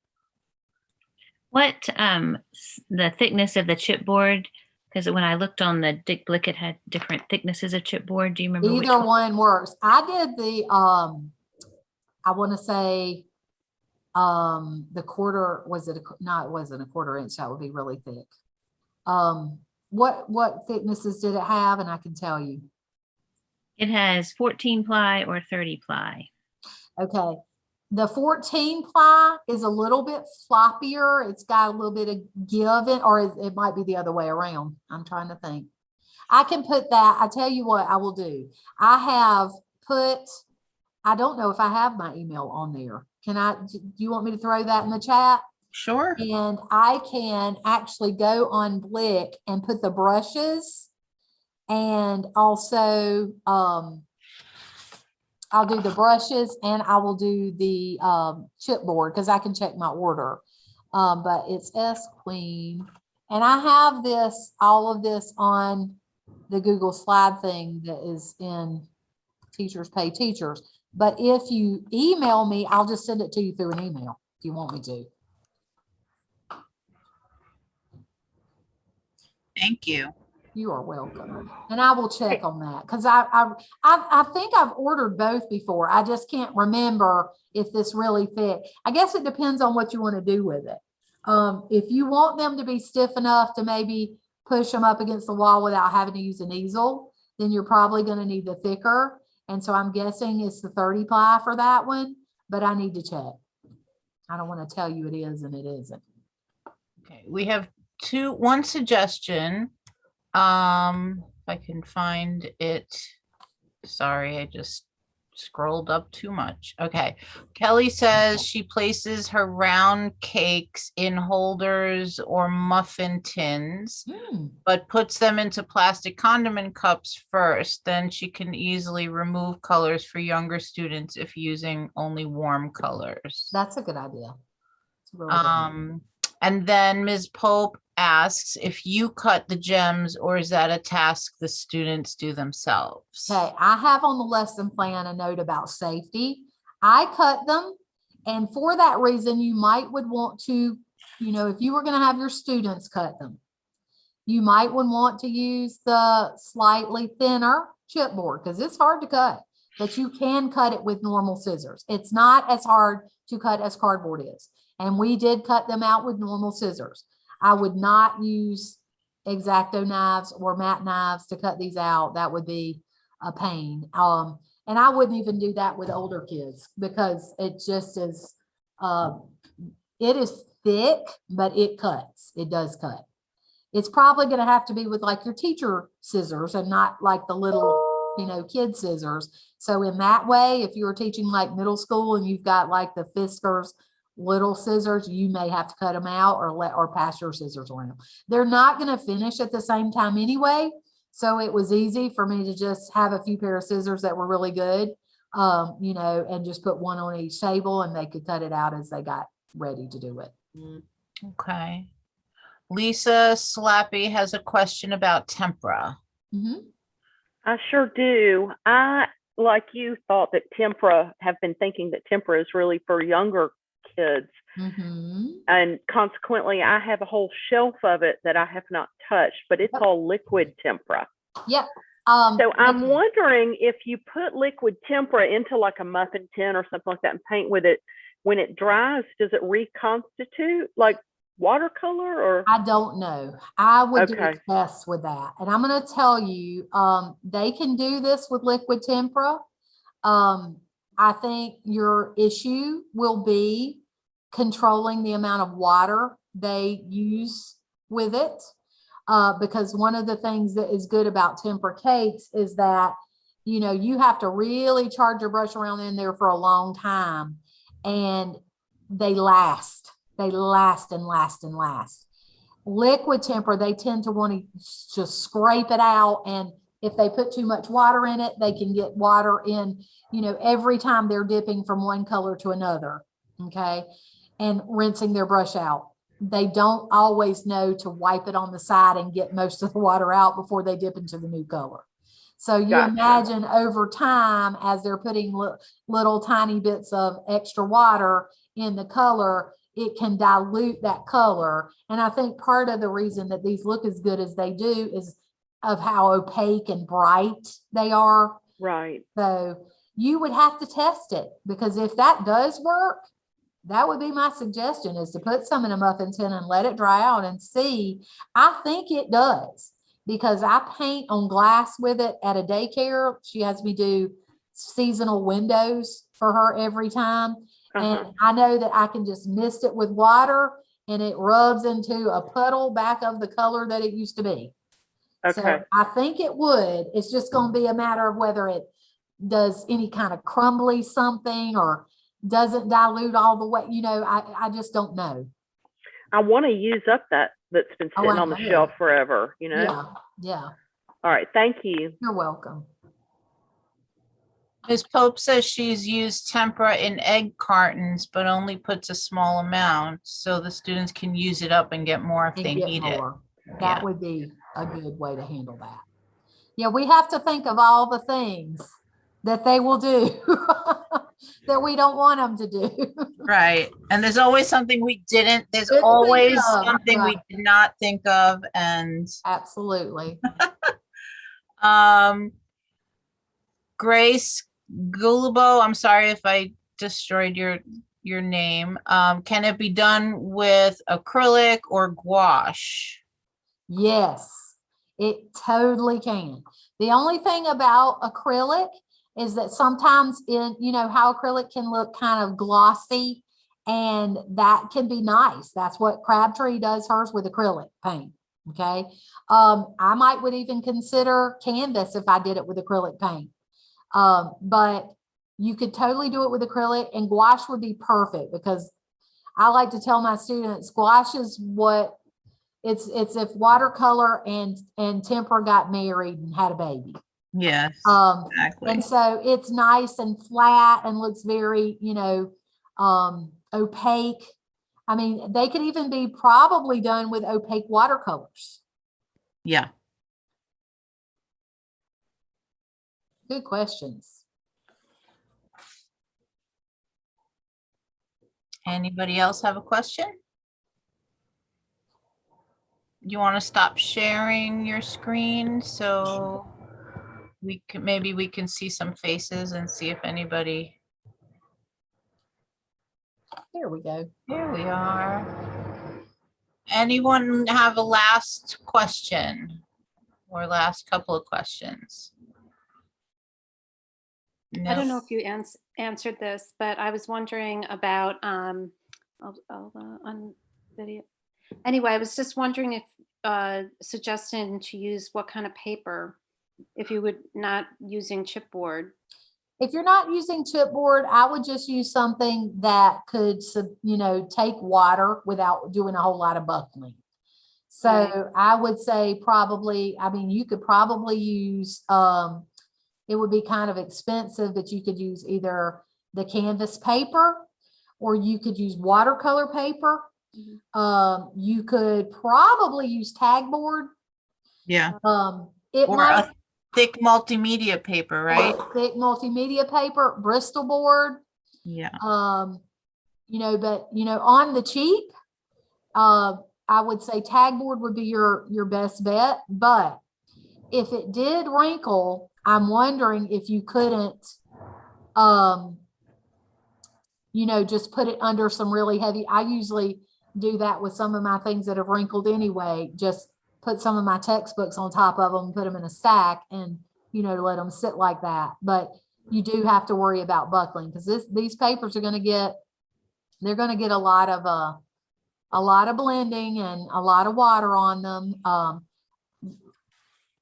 What the thickness of the chipboard? Because when I looked on the Dick Blick, it had different thicknesses of chipboard. Do you remember which Either one works. I did the I want to say the quarter, was it no, it wasn't a 1/4 inch. That would be really thick. What thicknesses did it have? And I can tell you. It has 14 ply or 30 ply. Okay. The 14 ply is a little bit floppier. It's got a little bit of give in, or it might be the other way around. I'm trying to think. I can put that. I tell you what I will do. I have put, I don't know if I have my email on there. Do you want me to throw that in the chat? Sure. And I can actually go on Blick and put the brushes, and also I'll do the brushes, and I will do the chipboard because I can check my order. But it's S Queen, and I have this, all of this on the Google slide thing that is in Teachers Pay Teachers. But if you email me, I'll just send it to you through an email if you want me to. Thank you. You are welcome. And I will check on that because I think I've ordered both before. I just can't remember if this really fit. I guess it depends on what you want to do with it. If you want them to be stiff enough to maybe push them up against the wall without having to use an easel, then you're probably going to need the thicker. And so I'm guessing it's the 30 ply for that one, but I need to check. I don't want to tell you it is and it isn't. Okay, we have one suggestion. If I can find it. Sorry, I just scrolled up too much. Okay. Kelly says she places her round cakes in holders or muffin tins, but puts them into plastic condiment cups first. Then she can easily remove colors for younger students if using only warm colors. That's a good idea. It's a really good idea. And then Ms. Pope asks if you cut the gems, or is that a task the students do themselves? Okay, I have on the lesson plan a note about safety. I cut them, and for that reason, you might would want to, if you were going to have your students cut them, you might would want to use the slightly thinner chipboard because it's hard to cut, but you can cut it with normal scissors. It's not as hard to cut as cardboard is. And we did cut them out with normal scissors. I would not use X-Acto knives or mat knives to cut these out. That would be a pain. And I wouldn't even do that with older kids because it just is, it is thick, but it cuts. It does cut. It's probably going to have to be with like your teacher scissors and not like the little, kid scissors. So in that way, if you were teaching like middle school and you've got like the Fiskars little scissors, you may have to cut them out or pass your scissors around. They're not going to finish at the same time anyway. So it was easy for me to just have a few pair of scissors that were really good, and just put one on each table and they could cut it out as they got ready to do it. Okay. Lisa Slappy has a question about tempera. I sure do. I, like you, thought that have been thinking that tempera is really for younger kids. And consequently, I have a whole shelf of it that I have not touched, but it's all liquid tempera. Yep. So I'm wondering if you put liquid tempera into like a muffin tin or something like that and paint with it, when it dries, does it reconstitute like watercolor or? I don't know. I would do a test with that. And I'm going to tell you, they can do this with liquid tempera. I think your issue will be controlling the amount of water they use with it. Because one of the things that is good about tempera cakes is that, you have to really charge your brush around in there for a long time and they last. They last and last and last. Liquid tempera, they tend to want to just scrape it out, and if they put too much water in it, they can get water in, every time they're dipping from one color to another, okay, and rinsing their brush out. They don't always know to wipe it on the side and get most of the water out before they dip into the new color. So you imagine over time, as they're putting little tiny bits of extra water in the color, it can dilute that color. And I think part of the reason that these look as good as they do is of how opaque and bright they are. Right. So you would have to test it, because if that does work, that would be my suggestion, is to put some in a muffin tin and let it dry out and see. I think it does, because I paint on glass with it at a daycare. She has me do seasonal windows for her every time. And I know that I can just mist it with water and it rubs into a puddle back of the color that it used to be. Okay. So I think it would. It's just going to be a matter of whether it does any kind of crumbly something or doesn't dilute all the way. You know, I just don't know. I want to use up that's been Oh, sitting I on the know. shelf forever, you know? Yeah, yeah. All right. Thank you. You're welcome. Ms. Pope says she's used tempera in egg cartons, but only puts a small amount so the students can use it up and get more if And they get need it. more. Yeah. That would be a good way to handle that. Yeah, we have to think of all the things that they will do that we don't want them to do. Right. And there's always something there's Didn't think always of, something we right. did not think of. And Absolutely. Grace Gulubo, I'm sorry if I destroyed your name. Can it be done with acrylic or gouache? Yes, it totally can. The only thing about acrylic is that sometimes you know how acrylic can look kind of glossy, and that can be nice. That's what Crabtree does hers with acrylic paint. Okay. I would even consider canvas if I did it with acrylic paint. But you could totally do it with acrylic, and gouache would be perfect because I like to tell my students gouache is what it's if watercolor and tempera got married and had a baby. Yes, exactly. And so it's nice and flat and looks very, you know, opaque. I mean, they could even be probably done with opaque watercolors. Yeah. Good questions. Anybody else have a question? You want to stop sharing your screen so maybe we can see some faces and see if anybody. There we go. Here we are. Anyone have a last question or last couple of questions? No. I don't know if you answered this, but I was wondering about on video. Anyway, I was just wondering if suggesting to use what kind of paper if you would not using chipboard. If you're not using chipboard, I would just use something that could, you know, take water without doing a whole lot of buckling. So Right. I would say probably, I mean, you could probably use, it would be kind of expensive, but you could use either the canvas paper or you could use watercolor paper. Mm-hmm. You could probably use tag board. Yeah. It Or might a thick multimedia paper, right? thick multimedia paper, Bristol board. Yeah. You know, but you know, on the cheap, I would say tag board would be your best bet. But if it did wrinkle, I'm wondering if you couldn't, you know, just put it under some really heavy. I usually do that with some of my things that have wrinkled anyway. Just put some of my textbooks on top of them, put them in a stack, and you know, let them sit like that. But you do have to worry about buckling because these papers are going to get, they're going to get a lot of blending and a lot of water on them.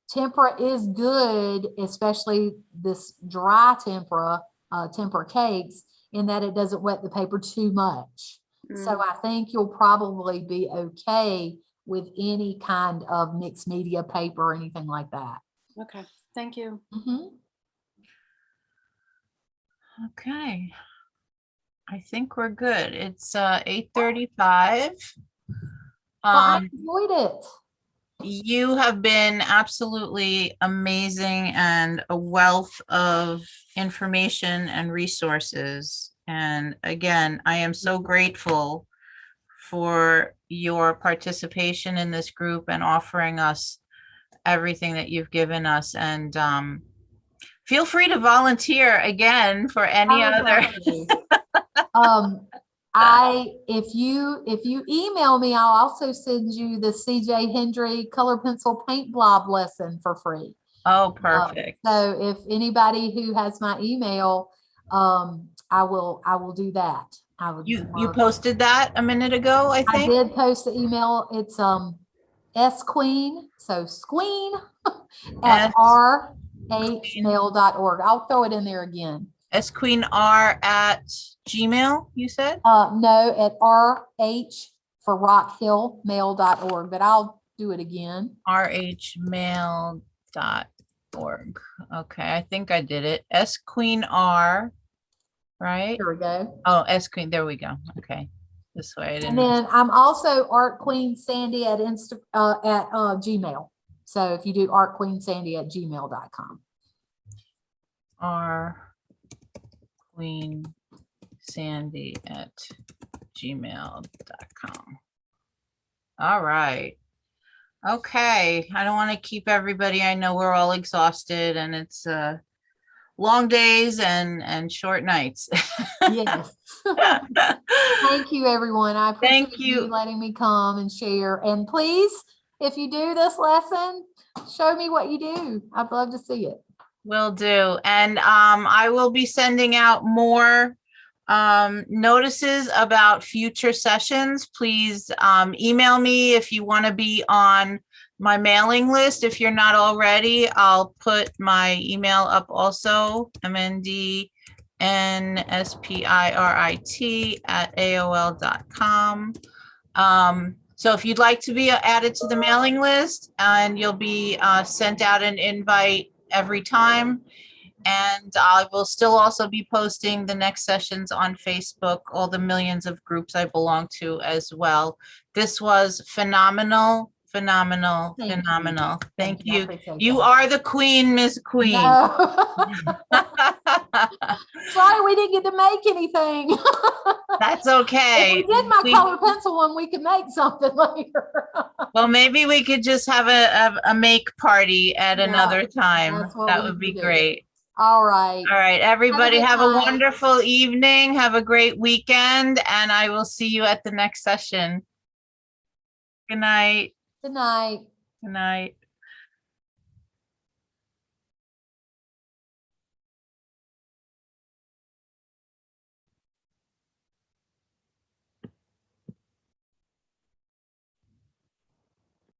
Tempera is good, especially this dry tempera cakes, in that it doesn't wet the paper too much. So I think you'll probably be okay with any kind of mixed media paper or anything like that. Okay, thank you. Okay. I think we're good. It's 8:35. Well, I enjoyed it. You have been absolutely amazing and a wealth of information and resources. And again, I am so grateful for your participation in this group and offering us everything that you've given us. And feel free to volunteer again for any other. If you email me, I'll also send you the CJ Hendry color pencil paint blob lesson for free. Oh, perfect. So if anybody who has my email, I will do that. I would. You posted that a minute ago, I I think. did post the email. It's squeen, so squeen at rhmail.org. I'll throw it in there again. squeenr@gmail, you said? No, at rh for rockhillmail.org, but I'll do it again. rhmail.org. Okay, I think I did it. squeenr, right? Here we go. Oh, squeen, there we go. Okay, this way I And didn't. then I'm also Art Queen Sandy at Gmail. So if you do Art Queen Sandy at gmail.com. rqueensandy@gmail.com. All right. Okay, I don't want to keep everybody. I know we're all exhausted and it's long days and short nights. Yes. Thank you, everyone. I appreciate Thank you. letting me come and share. And please, if you do this lesson, show me what you do. I'd love to see it. Will do. And I will be sending out more notices about future sessions. Please email me if you want to be on my mailing list. If you're not already, I'll put my email up also, mndnspirit@aol.com. So if you'd like to be added to the mailing list, and you'll be sent out an invite every time. And I will still also be posting the next sessions on Facebook, all the millions of groups I belong to as well. This was phenomenal, phenomenal, Thank you. phenomenal. Thank I you. appreciate You that. are the queen, Miss Queen. No. Sorry, we didn't get to make anything. That's If okay. we did my color pencil one, we could make something later. Well, maybe we could just have a make party at Yeah, another time. that's what That we would be can do. great. All right. All right, everybody good have a night. wonderful evening. Have a great weekend, and I will see you at the next session. Good night. Good night. Good night.